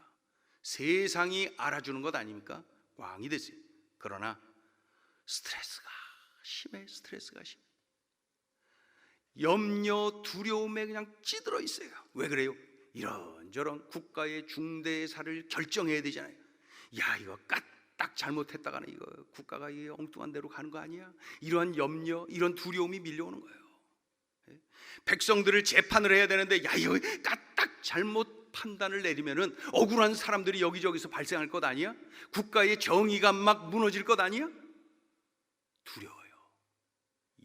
세상이 알아주는 것 아닙니까? 왕이 됐어요. 그러나 스트레스가 심해. 염려, 두려움에 그냥 찌들어 있어요. 왜 그래요? 이런저런 국가의 중대사를 결정해야 되잖아요. 야, 이거 까딱 잘못했다가는 이거 국가가 이 엉뚱한 데로 가는 거 아니야? 이러한 염려, 이런 두려움이 밀려오는 거예요. 백성들을 재판을 해야 되는데, 야, 이거 까딱 잘못 판단을 내리면은 억울한 사람들이 여기저기서 발생할 것 아니야? 국가의 정의가 막 무너질 것 아니야? 두려워요.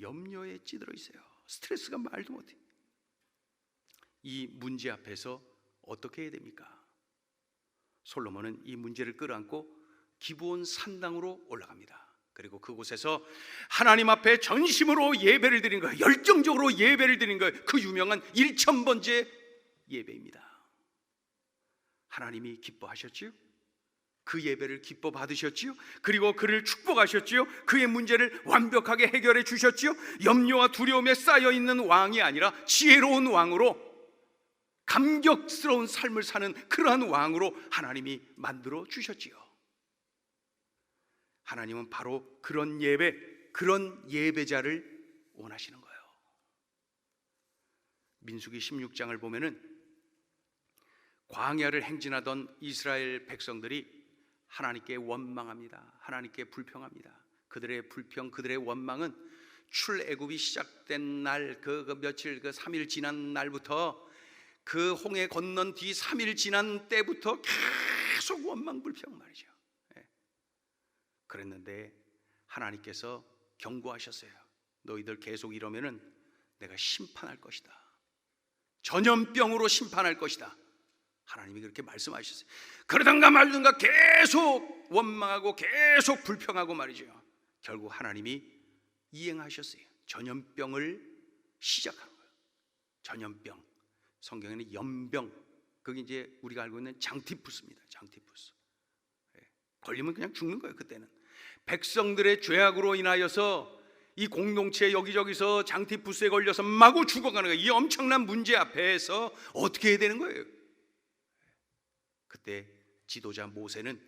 염려에 찌들어 있어요. 스트레스가 말도 못해. 이 문제 앞에서 어떻게 해야 됩니까? 솔로몬은 이 문제를 끌어안고 기브온 산당으로 올라갑니다. 그리고 그곳에서 하나님 앞에 전심으로 예배를 드린 거예요. 열정적으로 예배를 드린 거예요. 그 유명한 1000번째 예배입니다. 하나님이 기뻐하셨지요? 그 예배를 기뻐 받으셨지요? 그리고 그를 축복하셨지요? 그의 문제를 완벽하게 해결해 주셨지요? 염려와 두려움에 쌓여있는 왕이 아니라 지혜로운 왕으로, 감격스러운 삶을 사는 그러한 왕으로 하나님이 만들어 주셨지요. 하나님은 바로 그런 예배, 그런 예배자를 원하시는 거예요. 민수기 16장을 보면은 광야를 행진하던 이스라엘 백성들이 하나님께 원망합니다. 하나님께 불평합니다. 그들의 불평, 그들의 원망은 출애굽이 시작된 날, 그 며칠, 그 3일 지난 날부터, 그 홍해 건넌 뒤 3일 지난 때부터 계속 원망 불평 말이죠. 그랬는데 하나님께서 경고하셨어요. 너희들 계속 이러면은 내가 심판할 것이다. 전염병으로 심판할 것이다. 하나님이 그렇게 말씀하셨어요. 그러던가 말든가 계속 원망하고 계속 불평하고 말이죠. 결국 하나님이 이행하셨어요. 전염병을 시작한 거예요. 전염병, 성경에는 연병, 그게 이제 우리가 알고 있는 장티푸스입니다. 장티푸스. 걸리면 그냥 죽는 거예요. 그때는 백성들의 죄악으로 인하여서 이 공동체 여기저기서 장티푸스에 걸려서 마구 죽어가는 거예요. 이 엄청난 문제 앞에서 어떻게 해야 되는 거예요? 그때 지도자 모세는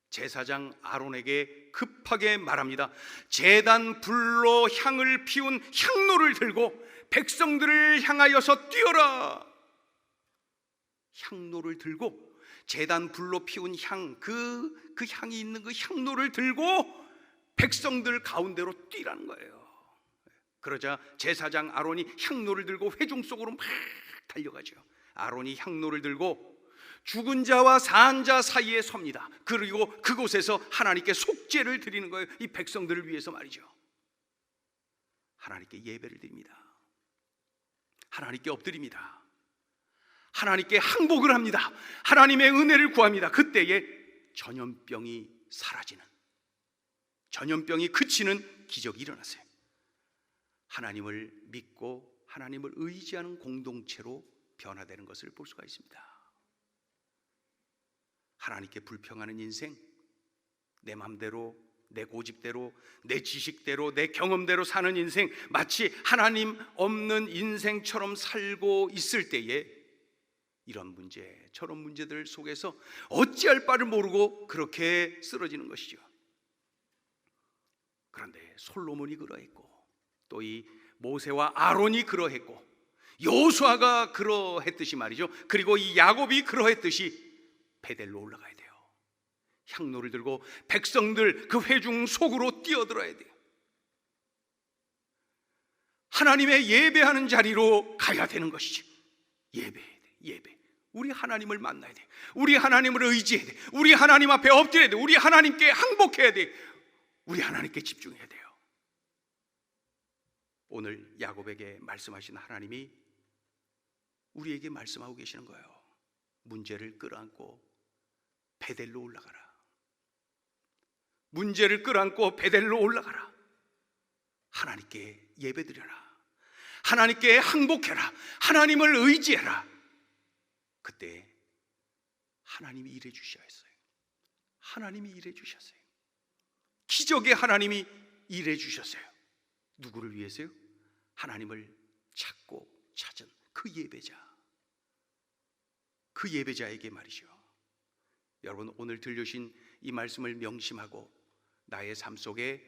제사장 아론에게 급하게 말합니다. 제단 불로 향을 피운 향로를 들고 백성들을 향하여서 뛰어라. 향로를 들고 제단 불로 피운 향, 그 향이 있는 그 향로를 들고 백성들 가운데로 뛰라는 거예요. 그러자 제사장 아론이 향로를 들고 회중 속으로 막 달려가죠. 아론이 향로를 들고 죽은 자와 산 자 사이에 섭니다. 그리고 그곳에서 하나님께 속죄를 드리는 거예요. 이 백성들을 위해서 말이죠. 하나님께 예배를 드립니다. 하나님께 엎드립니다. 하나님께 항복을 합니다. 하나님의 은혜를 구합니다. 그때에 전염병이 사라지는, 전염병이 그치는 기적이 일어났어요. 하나님을 믿고 하나님을 의지하는 공동체로 변화되는 것을 볼 수가 있습니다. 하나님께 불평하는 인생, 내 맘대로, 내 고집대로, 내 지식대로, 내 경험대로 사는 인생, 마치 하나님 없는 인생처럼 살고 있을 때에 이런 문제, 저런 문제들 속에서 어찌할 바를 모르고 그렇게 쓰러지는 것이죠. 그런데 솔로몬이 그러했고, 또 이 모세와 아론이 그러했고, 여호수아가 그러했듯이 말이죠. 그리고 이 야곱이 그러했듯이 베델로 올라가야 돼요. 향로를 들고 백성들 그 회중 속으로 뛰어들어야 돼요. 하나님의 예배하는 자리로 가야 되는 것이지. 예배해야 돼. 예배. 우리 하나님을 만나야 돼. 우리 하나님을 의지해야 돼. 우리 하나님 앞에 엎드려야 돼. 우리 하나님께 항복해야 돼. 우리 하나님께 집중해야 돼요. 오늘 야곱에게 말씀하신 하나님이 우리에게 말씀하고 계시는 거예요. 문제를 끌어안고 베델로 올라가라. 문제를 끌어안고 베델로 올라가라. 하나님께 예배드려라. 하나님께 항복해라. 하나님을 의지해라. 그때 하나님이 일해 주셔야 했어요. 하나님이 일해 주셨어요. 기적의 하나님이 일해 주셨어요. 누구를 위해서요? 하나님을 찾고 찾은 그 예배자, 그 예배자에게 말이죠. 여러분, 오늘 들려주신 이 말씀을 명심하고 나의 삶 속에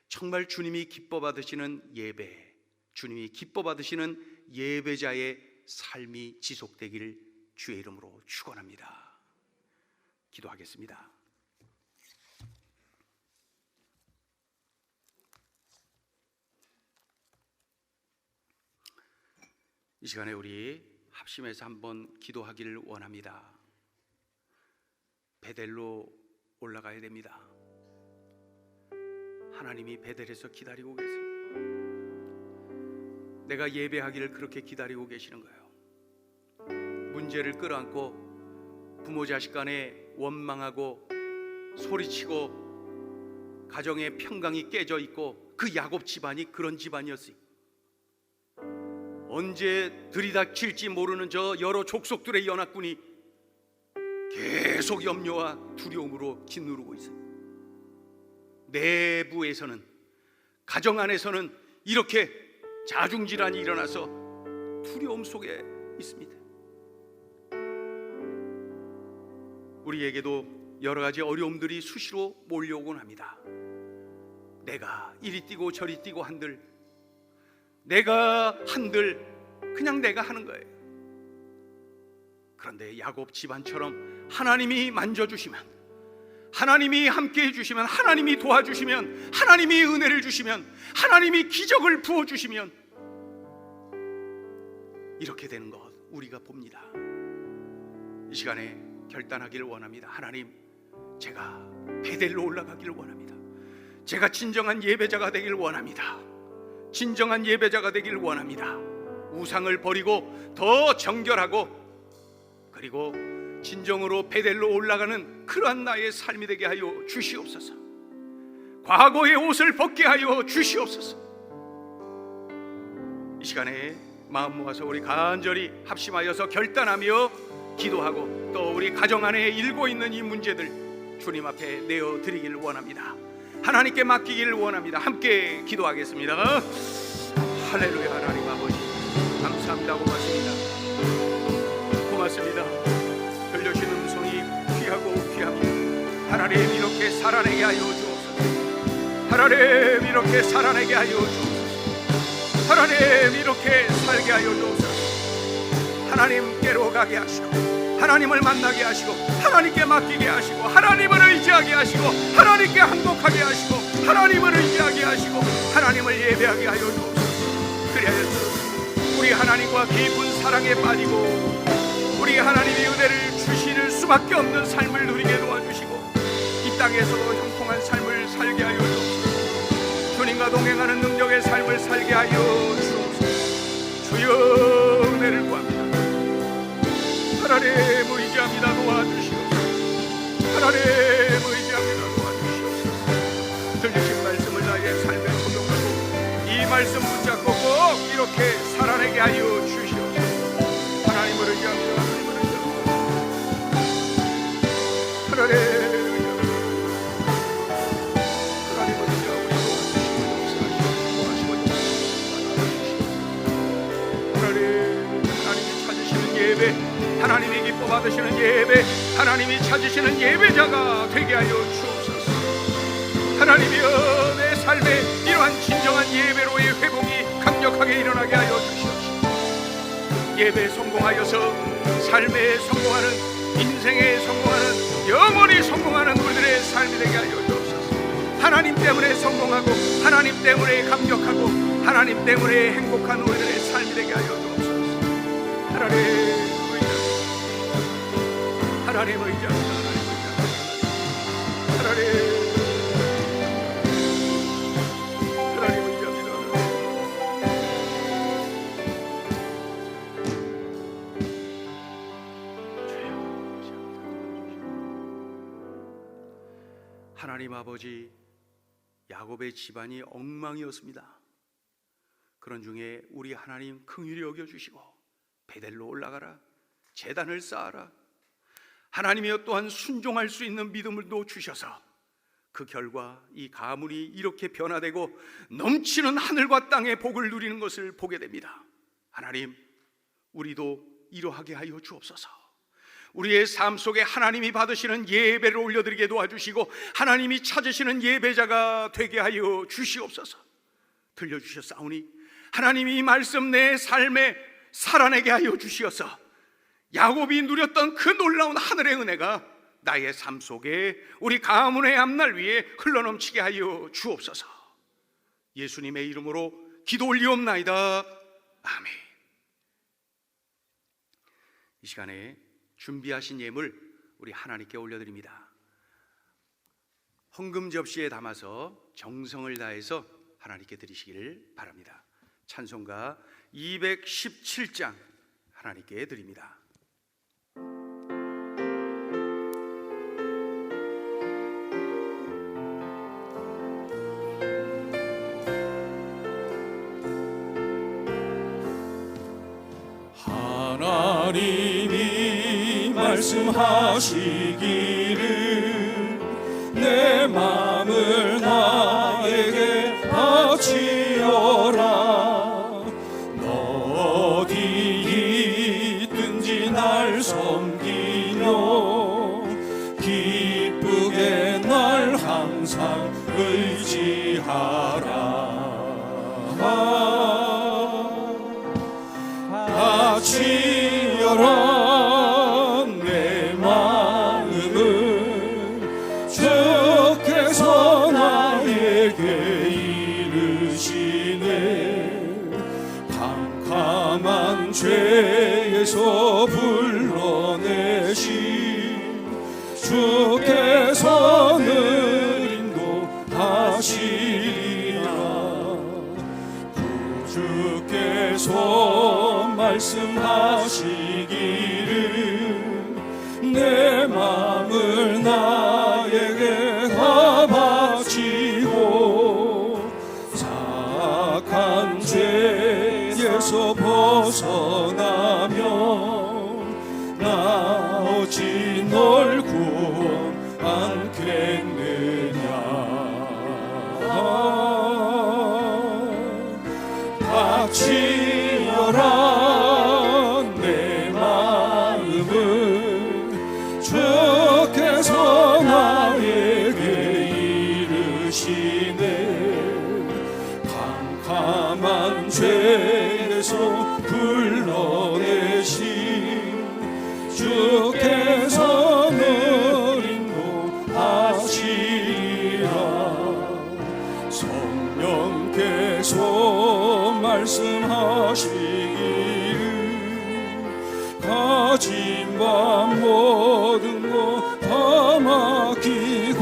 정말 주님이 기뻐 받으시는 예배, 주님이 기뻐 받으시는 예배자의 삶이 지속되기를 주의 이름으로 축원합니다. 기도하겠습니다. 이 시간에 우리 합심해서 한번 기도하기를 원합니다. 베델로 올라가야 됩니다. 하나님이 베델에서 기다리고 계세요. 내가 예배하기를 그렇게 기다리고 계시는 거예요. 문제를 끌어안고 부모 자식 간에 원망하고 소리치고 가정의 평강이 깨져 있고, 그 야곱 집안이 그런 집안이었어요. 언제 들이닥칠지 모르는 저 여러 족속들의 연합군이 계속 염려와 두려움으로 짓누르고 있어요. 내부에서는, 가정 안에서는 이렇게 자중질환이 일어나서 두려움 속에 있습니다. 우리에게도 여러 가지 어려움들이 수시로 몰려오곤 합니다. 내가 이리 뛰고 저리 뛰고 한들, 내가 한들 그냥 내가 하는 거예요. 그런데 야곱 집안처럼 하나님이 만져주시면, 하나님이 함께 해주시면, 하나님이 도와주시면, 하나님이 은혜를 주시면, 하나님이 기적을 부어주시면 이렇게 되는 것 우리가 봅니다. 이 시간에 결단하기를 원합니다. 하나님, 제가 베델로 올라가기를 원합니다. 제가 진정한 예배자가 되기를 원합니다. 진정한 예배자가 되기를 원합니다. 우상을 버리고 더 정결하고, 그리고 진정으로 베델로 올라가는 그러한 나의 삶이 되게 하여 주시옵소서. 과거의 옷을 벗게 하여 주시옵소서. 이 시간에 마음 모아서 우리 간절히 합심하여서 결단하며 기도하고, 또 우리 가정 안에 일고 있는 이 문제들 주님 앞에 내어드리기를 원합니다. 하나님께 맡기기를 원합니다. 함께 기도하겠습니다. 할렐루야. 하나님 아버지, 감사합니다. 고맙습니다. 고맙습니다. 들려주신 음성이 귀하고 귀합니다. 하나님, 이렇게 살아내게 하여 주옵소서. 하나님, 이렇게 살아내게 하여 주옵소서. 하나님, 이렇게 살게 하여 주옵소서. 하나님께로 가게 하시고, 하나님을 만나게 하시고, 하나님께 맡기게 하시고, 하나님을 의지하게 하시고, 하나님께 항복하게 하시고, 하나님을 의지하게 하시고, 하나님을 예배하게 하여 주옵소서. 그리하여 우리 하나님과 깊은 사랑에 빠지고, 우리 하나님의 은혜를 주실 수밖에 없는 삶을 누리게 도와주시고, 이 땅에서도 형통한 삶을 살게 하여 주옵소서. 주님과 동행하는 능력의 삶을 살게 하여 주옵소서. 주여, 은혜를 구합니다. 하나님 의지합니다. 도와주시옵소서. 하나님 의지합니다. 도와주시옵소서. 들리신 말씀을 나의 삶에 적용하고 이 말씀 붙잡고 꼭 이렇게 살아내게 하여 주시옵소서. 하나님을 의지합니다. 하나님을 의지합니다. 하나님 의지합니다. 받으시는 예배, 하나님이 찾으시는 예배자가 되게 하여 주옵소서. 하나님이여, 내 삶에 이러한 진정한 예배로의 회복이 강력하게 일어나게 하여 주시옵소서. 예배에 성공하여서 삶에 성공하는, 인생에 성공하는, 영원히 성공하는 우리들의 삶이 되게 하여 주옵소서. 하나님 때문에 성공하고, 하나님 때문에 감격하고, 하나님 때문에 행복한 우리들의 삶이 되게 하여 주옵소서. 하나님 의지합니다. 하나님 의지합니다. 하나님 의지합니다. 하나님 아버지, 야곱의 집안이 엉망이었습니다. 그런 중에 우리 하나님 긍휼히 여겨주시고 베델로 올라가라, 제단을 쌓아라, 하나님이여 또한 순종할 수 있는 믿음을도 주셔서 그 결과 이 가문이 이렇게 변화되고 넘치는 하늘과 땅의 복을 누리는 것을 보게 됩니다. 하나님, 우리도 이러하게 하여 주옵소서. 우리의 삶 속에 하나님이 받으시는 예배를 올려드리게 도와주시고 하나님이 찾으시는 예배자가 되게 하여 주시옵소서. 들려주셨사오니 하나님이 이 말씀 내 삶에 살아내게 하여 주시어서 야곱이 누렸던 그 놀라운 하늘의 은혜가 나의 삶 속에 우리 가문의 앞날 위에 흘러넘치게 하여 주옵소서. 예수님의 이름으로 기도 올리옵나이다. 아멘. 이 시간에 준비하신 예물 우리 하나님께 올려드립니다. 헌금 접시에 담아서 정성을 다해서 하나님께 드리시기를 바랍니다. 찬송가 217장 하나님께 드립니다. 하나님이 말씀하시기를 내 마음을 나에게 바치어라. 너 어디 있든지 날 섬기며 기쁘게 날 항상 의지하라. 바치어라 내 마음을 주께서 나에게 이르시네. 캄캄한 죄에서 불러내신 주께서는 인도하시리라. 주께서 말씀하시기를 내 마음을 나에게 바치고 사악한 죄에서 벗어나며 나 어찌 널 구원 않겠느냐. 바치어라 내 마음을 주께서 나에게 이르시네. 캄캄한 죄에서 불러내신 주께서는 인도하시리라. 성령께서 말씀하시기를 가진 바 모든 것 다 맡기고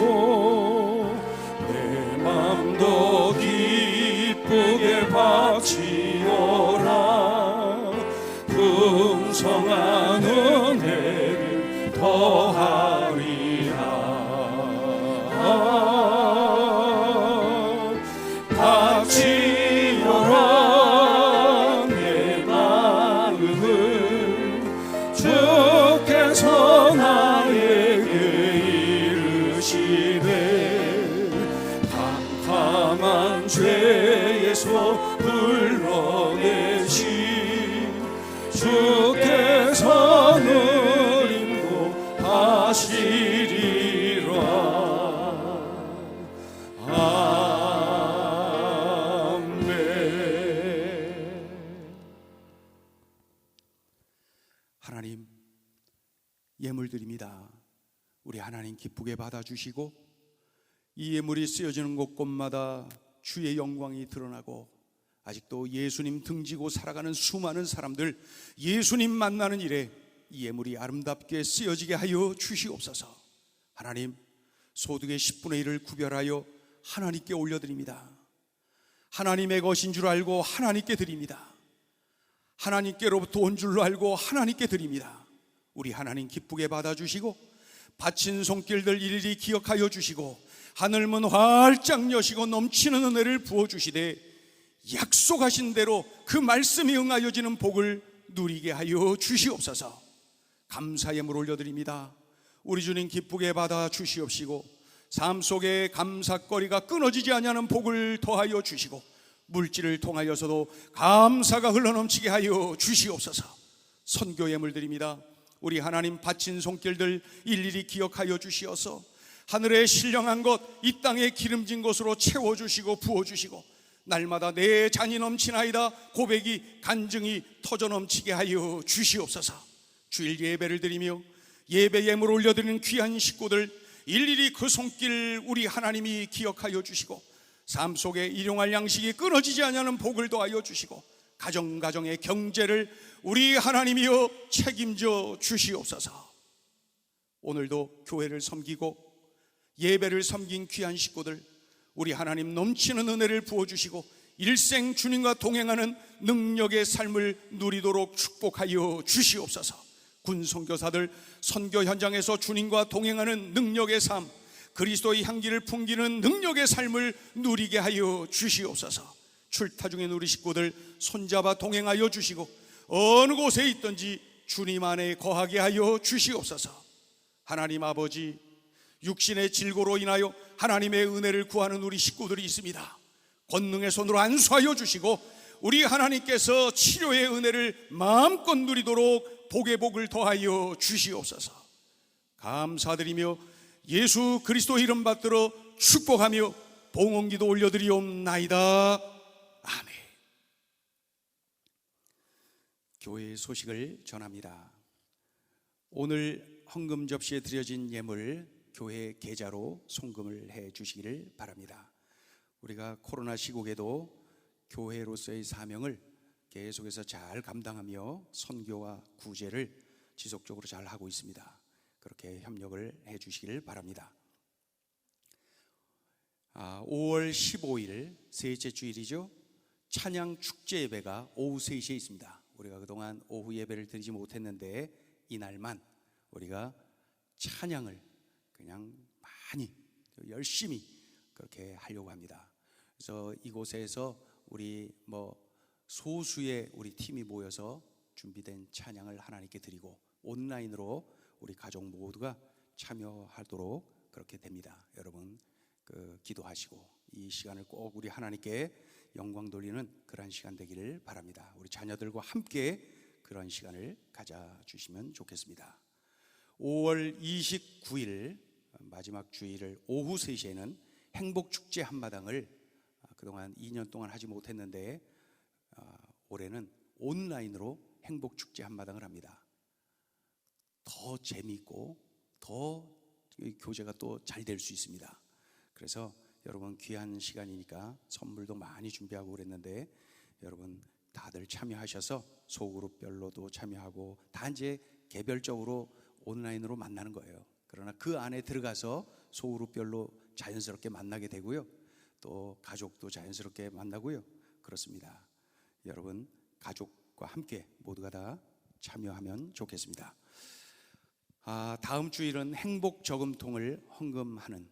내 맘도 기쁘게 바치어라. 풍성한 은혜를 더하리라. 바치어라 내 마음을 주께서 나에게 이르시네. 캄캄한 죄에서 불러내신 주께서는 하나님 예물 드립니다. 우리 하나님 기쁘게 받아주시고 이 예물이 쓰여지는 곳곳마다 주의 영광이 드러나고 아직도 예수님 등지고 살아가는 수많은 사람들 예수님 만나는 일에 이 예물이 아름답게 쓰여지게 하여 주시옵소서. 하나님 소득의 10분의 1을 구별하여 하나님께 올려드립니다. 하나님의 것인 줄 알고 하나님께 드립니다. 하나님께로부터 온 줄로 알고 하나님께 드립니다. 우리 하나님 기쁘게 받아주시고 바친 손길들 일일이 기억하여 주시고 하늘문 활짝 여시고 넘치는 은혜를 부어주시되 약속하신 대로 그 말씀이 응하여지는 복을 누리게 하여 주시옵소서. 감사 예물 올려드립니다. 우리 주님 기쁘게 받아 주시옵시고 삶 속에 감사거리가 끊어지지 아니하는 복을 더하여 주시고 물질을 통하여서도 감사가 흘러넘치게 하여 주시옵소서. 선교 예물 드립니다. 우리 하나님 바친 손길들 일일이 기억하여 주시어서 하늘에 신령한 것 이 땅에 기름진 것으로 채워주시고 부어주시고 날마다 내 잔이 넘치나이다 고백이 간증이 터져 넘치게 하여 주시옵소서. 주일 예배를 드리며 예배 예물 올려드리는 귀한 식구들 일일이 그 손길 우리 하나님이 기억하여 주시고 삶 속에 일용할 양식이 끊어지지 않는 복을 더하여 주시고 가정가정의 경제를 우리 하나님이여 책임져 주시옵소서. 오늘도 교회를 섬기고 예배를 섬긴 귀한 식구들 우리 하나님 넘치는 은혜를 부어주시고 일생 주님과 동행하는 능력의 삶을 누리도록 축복하여 주시옵소서. 군 선교사들 선교 현장에서 주님과 동행하는 능력의 삶 그리스도의 향기를 풍기는 능력의 삶을 누리게 하여 주시옵소서. 출타 중인 우리 식구들 손잡아 동행하여 주시고 어느 곳에 있든지 주님 안에 거하게 하여 주시옵소서. 하나님 아버지 육신의 질고로 인하여 하나님의 은혜를 구하는 우리 식구들이 있습니다. 권능의 손으로 안수하여 주시고 우리 하나님께서 치료의 은혜를 마음껏 누리도록 복의 복을 더하여 주시옵소서. 감사드리며 예수 그리스도 이름 받들어 축복하며 봉헌기도 올려드리옵나이다. 아멘. 교회의 소식을 전합니다. 오늘 헌금 접시에 드려진 예물 교회 계좌로 송금을 해 주시기를 바랍니다. 우리가 코로나 시국에도 교회로서의 사명을 계속해서 잘 감당하며 선교와 구제를 지속적으로 잘 하고 있습니다. 그렇게 협력을 해 주시기를 바랍니다. 5월 15일 셋째 주일이죠. 찬양 축제 예배가 오후 3시에 있습니다. 우리가 그동안 오후 예배를 드리지 못했는데 이날만 우리가 찬양을 그냥 많이 열심히 그렇게 하려고 합니다. 그래서 이곳에서 우리 소수의 우리 팀이 모여서 준비된 찬양을 하나님께 드리고 온라인으로 우리 가족 모두가 참여하도록 그렇게 됩니다. 여러분 기도하시고 이 시간을 꼭 우리 하나님께 영광 돌리는 그런 시간 되기를 바랍니다. 우리 자녀들과 함께 그런 시간을 가져주시면 좋겠습니다. 5월 29일 마지막 주일을 오후 3시에는 행복축제 한마당을 그동안 2년 동안 하지 못했는데 올해는 온라인으로 행복축제 한마당을 합니다. 더 재미있고 더 교제가 또 잘 될 수 있습니다. 그래서 여러분 귀한 시간이니까 선물도 많이 준비하고 그랬는데 여러분 다들 참여하셔서 소그룹별로도 참여하고 다 이제 개별적으로 온라인으로 만나는 거예요. 그러나 그 안에 들어가서 소그룹별로 자연스럽게 만나게 되고요. 또 가족도 자연스럽게 만나고요. 그렇습니다. 여러분 가족과 함께 모두가 다 참여하면 좋겠습니다. 다음 주일은 행복저금통을 헌금하는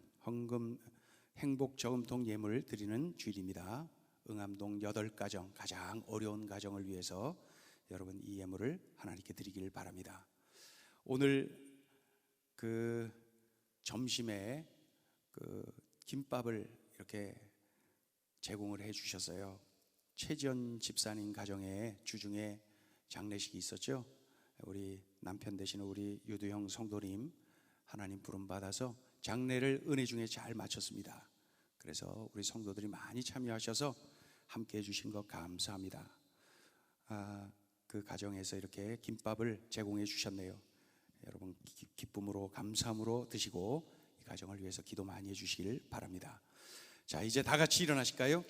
행복저금통 예물 드리는 주일입니다. 응암동 8가정 가장 어려운 가정을 위해서 여러분 이 예물을 하나님께 드리길 바랍니다. 오늘 점심에 김밥을 이렇게 제공을 해 주셨어요. 최지연 집사님 가정에 주중에 장례식이 있었죠. 우리 남편 되시는 우리 유두형 성도님 하나님 부름 받아서 장례를 은혜 중에 잘 마쳤습니다. 그래서 우리 성도들이 많이 참여하셔서 함께 해주신 것 감사합니다. 그 가정에서 이렇게 김밥을 제공해 주셨네요. 여러분 기쁨으로 감사함으로 드시고 이 가정을 위해서 기도 많이 해주시길 바랍니다. 자, 이제 다 같이 일어나실까요?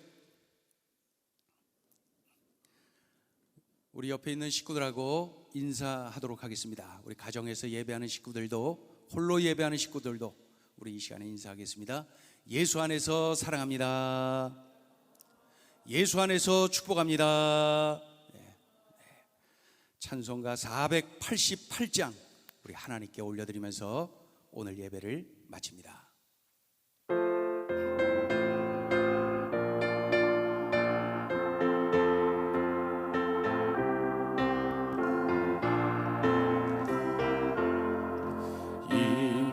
우리 옆에 있는 식구들하고 인사하도록 하겠습니다. 우리 가정에서 예배하는 식구들도, 홀로 예배하는 식구들도 우리 이 시간에 인사하겠습니다. 예수 안에서 사랑합니다. 예수 안에서 축복합니다. 찬송가 488장 우리 하나님께 올려드리면서 오늘 예배를 마칩니다.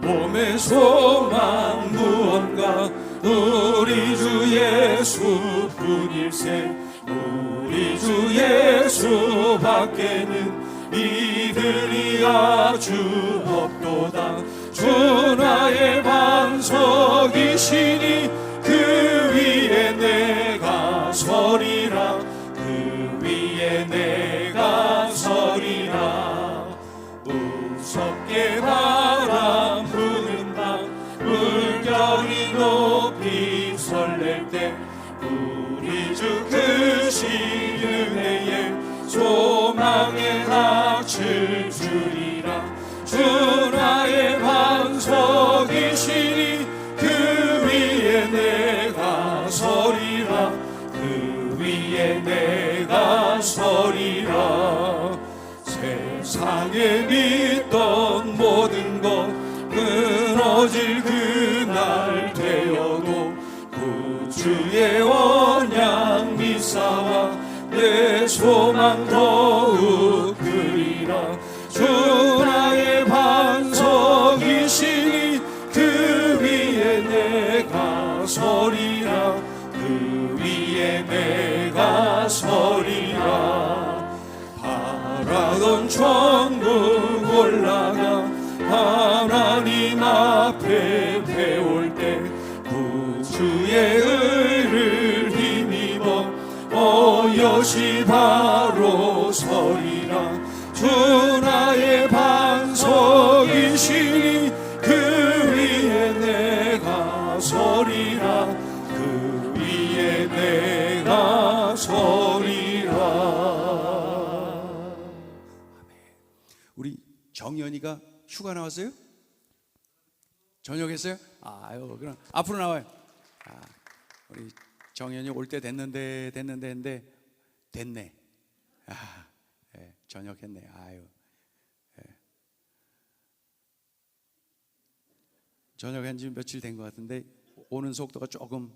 몸의 소망 무언가 우리 주 예수뿐일세. 우리 주 예수밖에는 이들이 아주 없도다. 주 나의 반석이시니 그 위에 내가 서리라. 그 위에 내가 서리라. 무섭게 바람 부는 밤 물결이 높이 설렐 때 우리 주 크신 은혜에 소망의 낯을 주리라. 주 나의 반석이시니 그 위에 내가 서리라. 그 위에 내가 서리라. 세상에 믿던 모든 것 끊어질 그날 되어도 구주의 언약 믿사와 내 소망 더욱 그리라. 주 나의 반석이시니 그 위에 내가 서리라. 그 위에 내가 서리라. 바라던 천국 올라가 하나님 앞에 배울 때 구주의 의를 힘입어 어여시 바로 서리라. 주 나의 반석이시니 그 위에 내가 서리라. 그 위에 내가 서리라. 우리 정연이가 휴가 나왔어요? 저녁했어요? 아유, 그럼 앞으로 나와요. 우리 정연이 올 때 됐는데 됐네. 저녁했네. 아유, 저녁한 지 며칠 된 것 같은데 오는 속도가 조금.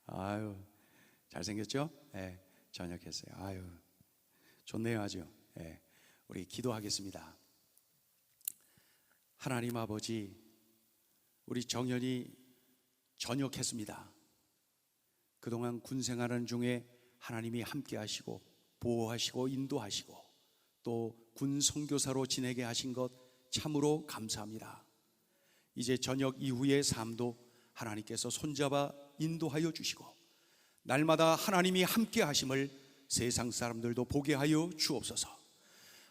아유, 잘생겼죠? 저녁했어요. 아유, 좋네요, 아주. 우리 기도하겠습니다. 하나님 아버지, 우리 정연이 전역했습니다. 그동안 군 생활하는 중에 하나님이 함께 하시고 보호하시고 인도하시고 또 군 선교사로 지내게 하신 것 참으로 감사합니다. 이제 전역 이후의 삶도 하나님께서 손잡아 인도하여 주시고 날마다 하나님이 함께 하심을 세상 사람들도 보게 하여 주옵소서.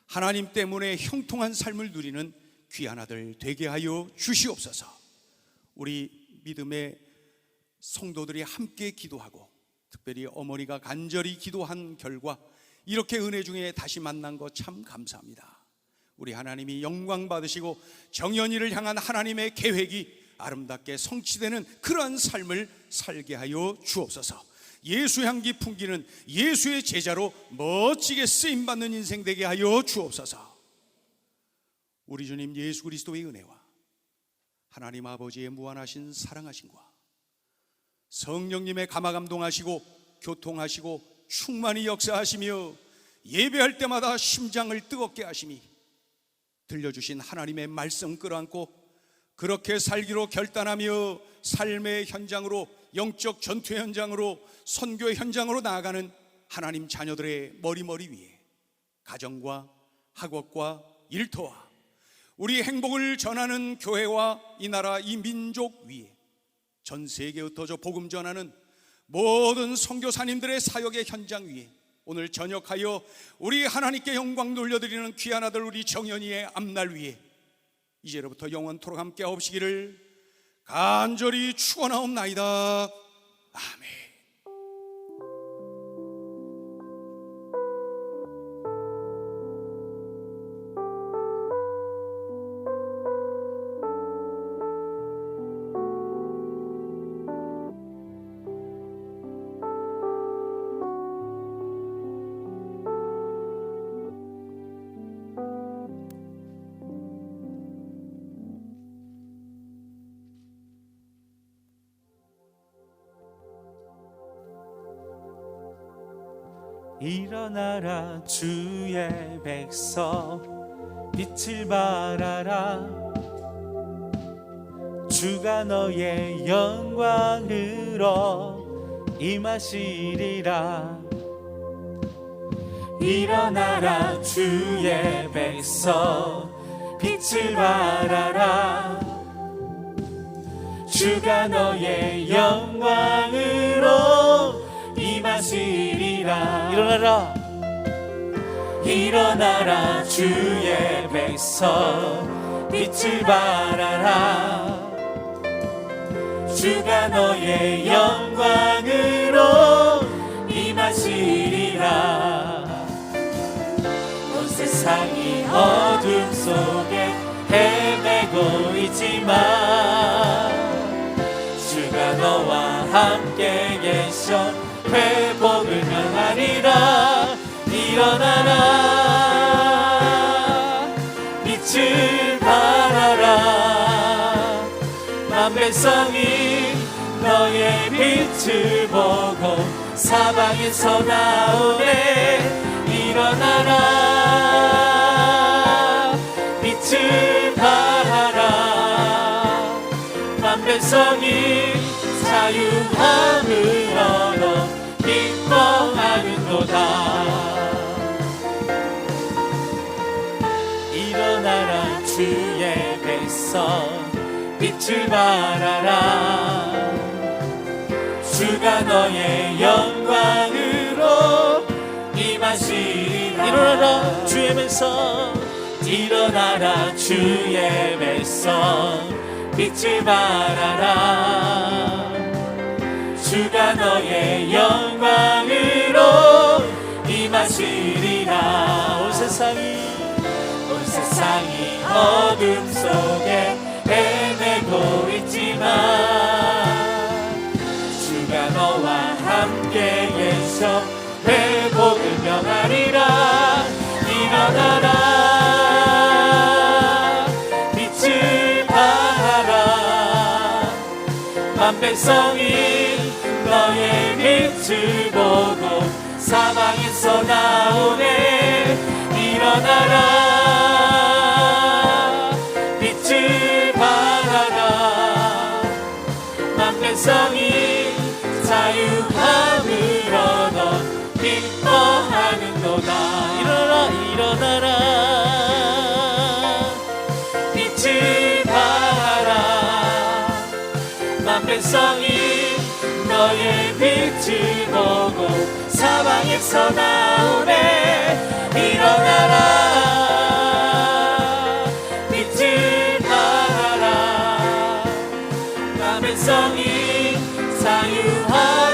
하나님 때문에 형통한 삶을 누리는 귀한 아들 되게 하여 주시옵소서. 우리 믿음의 성도들이 함께 기도하고 특별히 어머니가 간절히 기도한 결과 이렇게 은혜 중에 다시 만난 것 참 감사합니다. 우리 하나님이 영광 받으시고 정연이를 향한 하나님의 계획이 아름답게 성취되는 그러한 삶을 살게 하여 주옵소서. 예수 향기 풍기는 예수의 제자로 멋지게 쓰임받는 인생 되게 하여 주옵소서. 우리 주님 예수 그리스도의 은혜와 하나님 아버지의 무한하신 사랑하심과 성령님의 감화감동하시고 교통하시고 충만히 역사하시며 예배할 때마다 심장을 뜨겁게 하심이 들려주신 하나님의 말씀 끌어안고 그렇게 살기로 결단하며 삶의 현장으로, 영적 전투 현장으로, 선교의 현장으로 나아가는 하나님 자녀들의 머리머리 위에 가정과 학업과 일터와 우리 행복을 전하는 교회와 이 나라 이 민족 위에 전 세계에 흩어져 복음 전하는 모든 선교사님들의 사역의 현장 위에 오늘 저녁하여 우리 하나님께 영광 돌려드리는 귀한 아들 우리 정연이의 앞날 위에 이제로부터 영원토록 함께 하옵시기를 간절히 축원하옵나이다. 아멘. 일어나라 주의 백성 빛을 발하라 주가 너의 영광으로 임하시리라 일어나라 주의 백성 빛을 발하라 주가 너의 영광으로 임하시리라 일어나라 주의 백성 빛을 발하라 주가 너의 영광으로 임하시리라 온 세상이 어둠 속에 헤매고 있지만 주가 너와 함께 계셔 회복을 명하리라 일어나라 빛을 발하라 만 백성이 너의 빛을 보고 사방에서 나오네 일어나라 빛을 발하라 만 백성이 자유함을 얻어 기뻐하는도다 일어나라 주의 백성 빛을 발하라 주가 너의 영광으로 임하시리라 일어나라 주의 백성 일어나라 주의 백성 빛을 발하라 주가 너의 영광으로 임하시리라 온 세상이 어둠 속에 헤매고 있지만 주가 너와 함께 계셔 회복을 명하리라 일어나라 빛을 발하라 만 백성이 너의 빛을 보고 사방에서 나오네 일어나라 빛을 발하라 만 백성이 자유함을 얻어 기뻐하는도다 일어나라 빛을 발하라 만 백성이 너의 빛을 보고 사방에서 나오네 일어나라 빛을 발하라 나 백성이 자유하라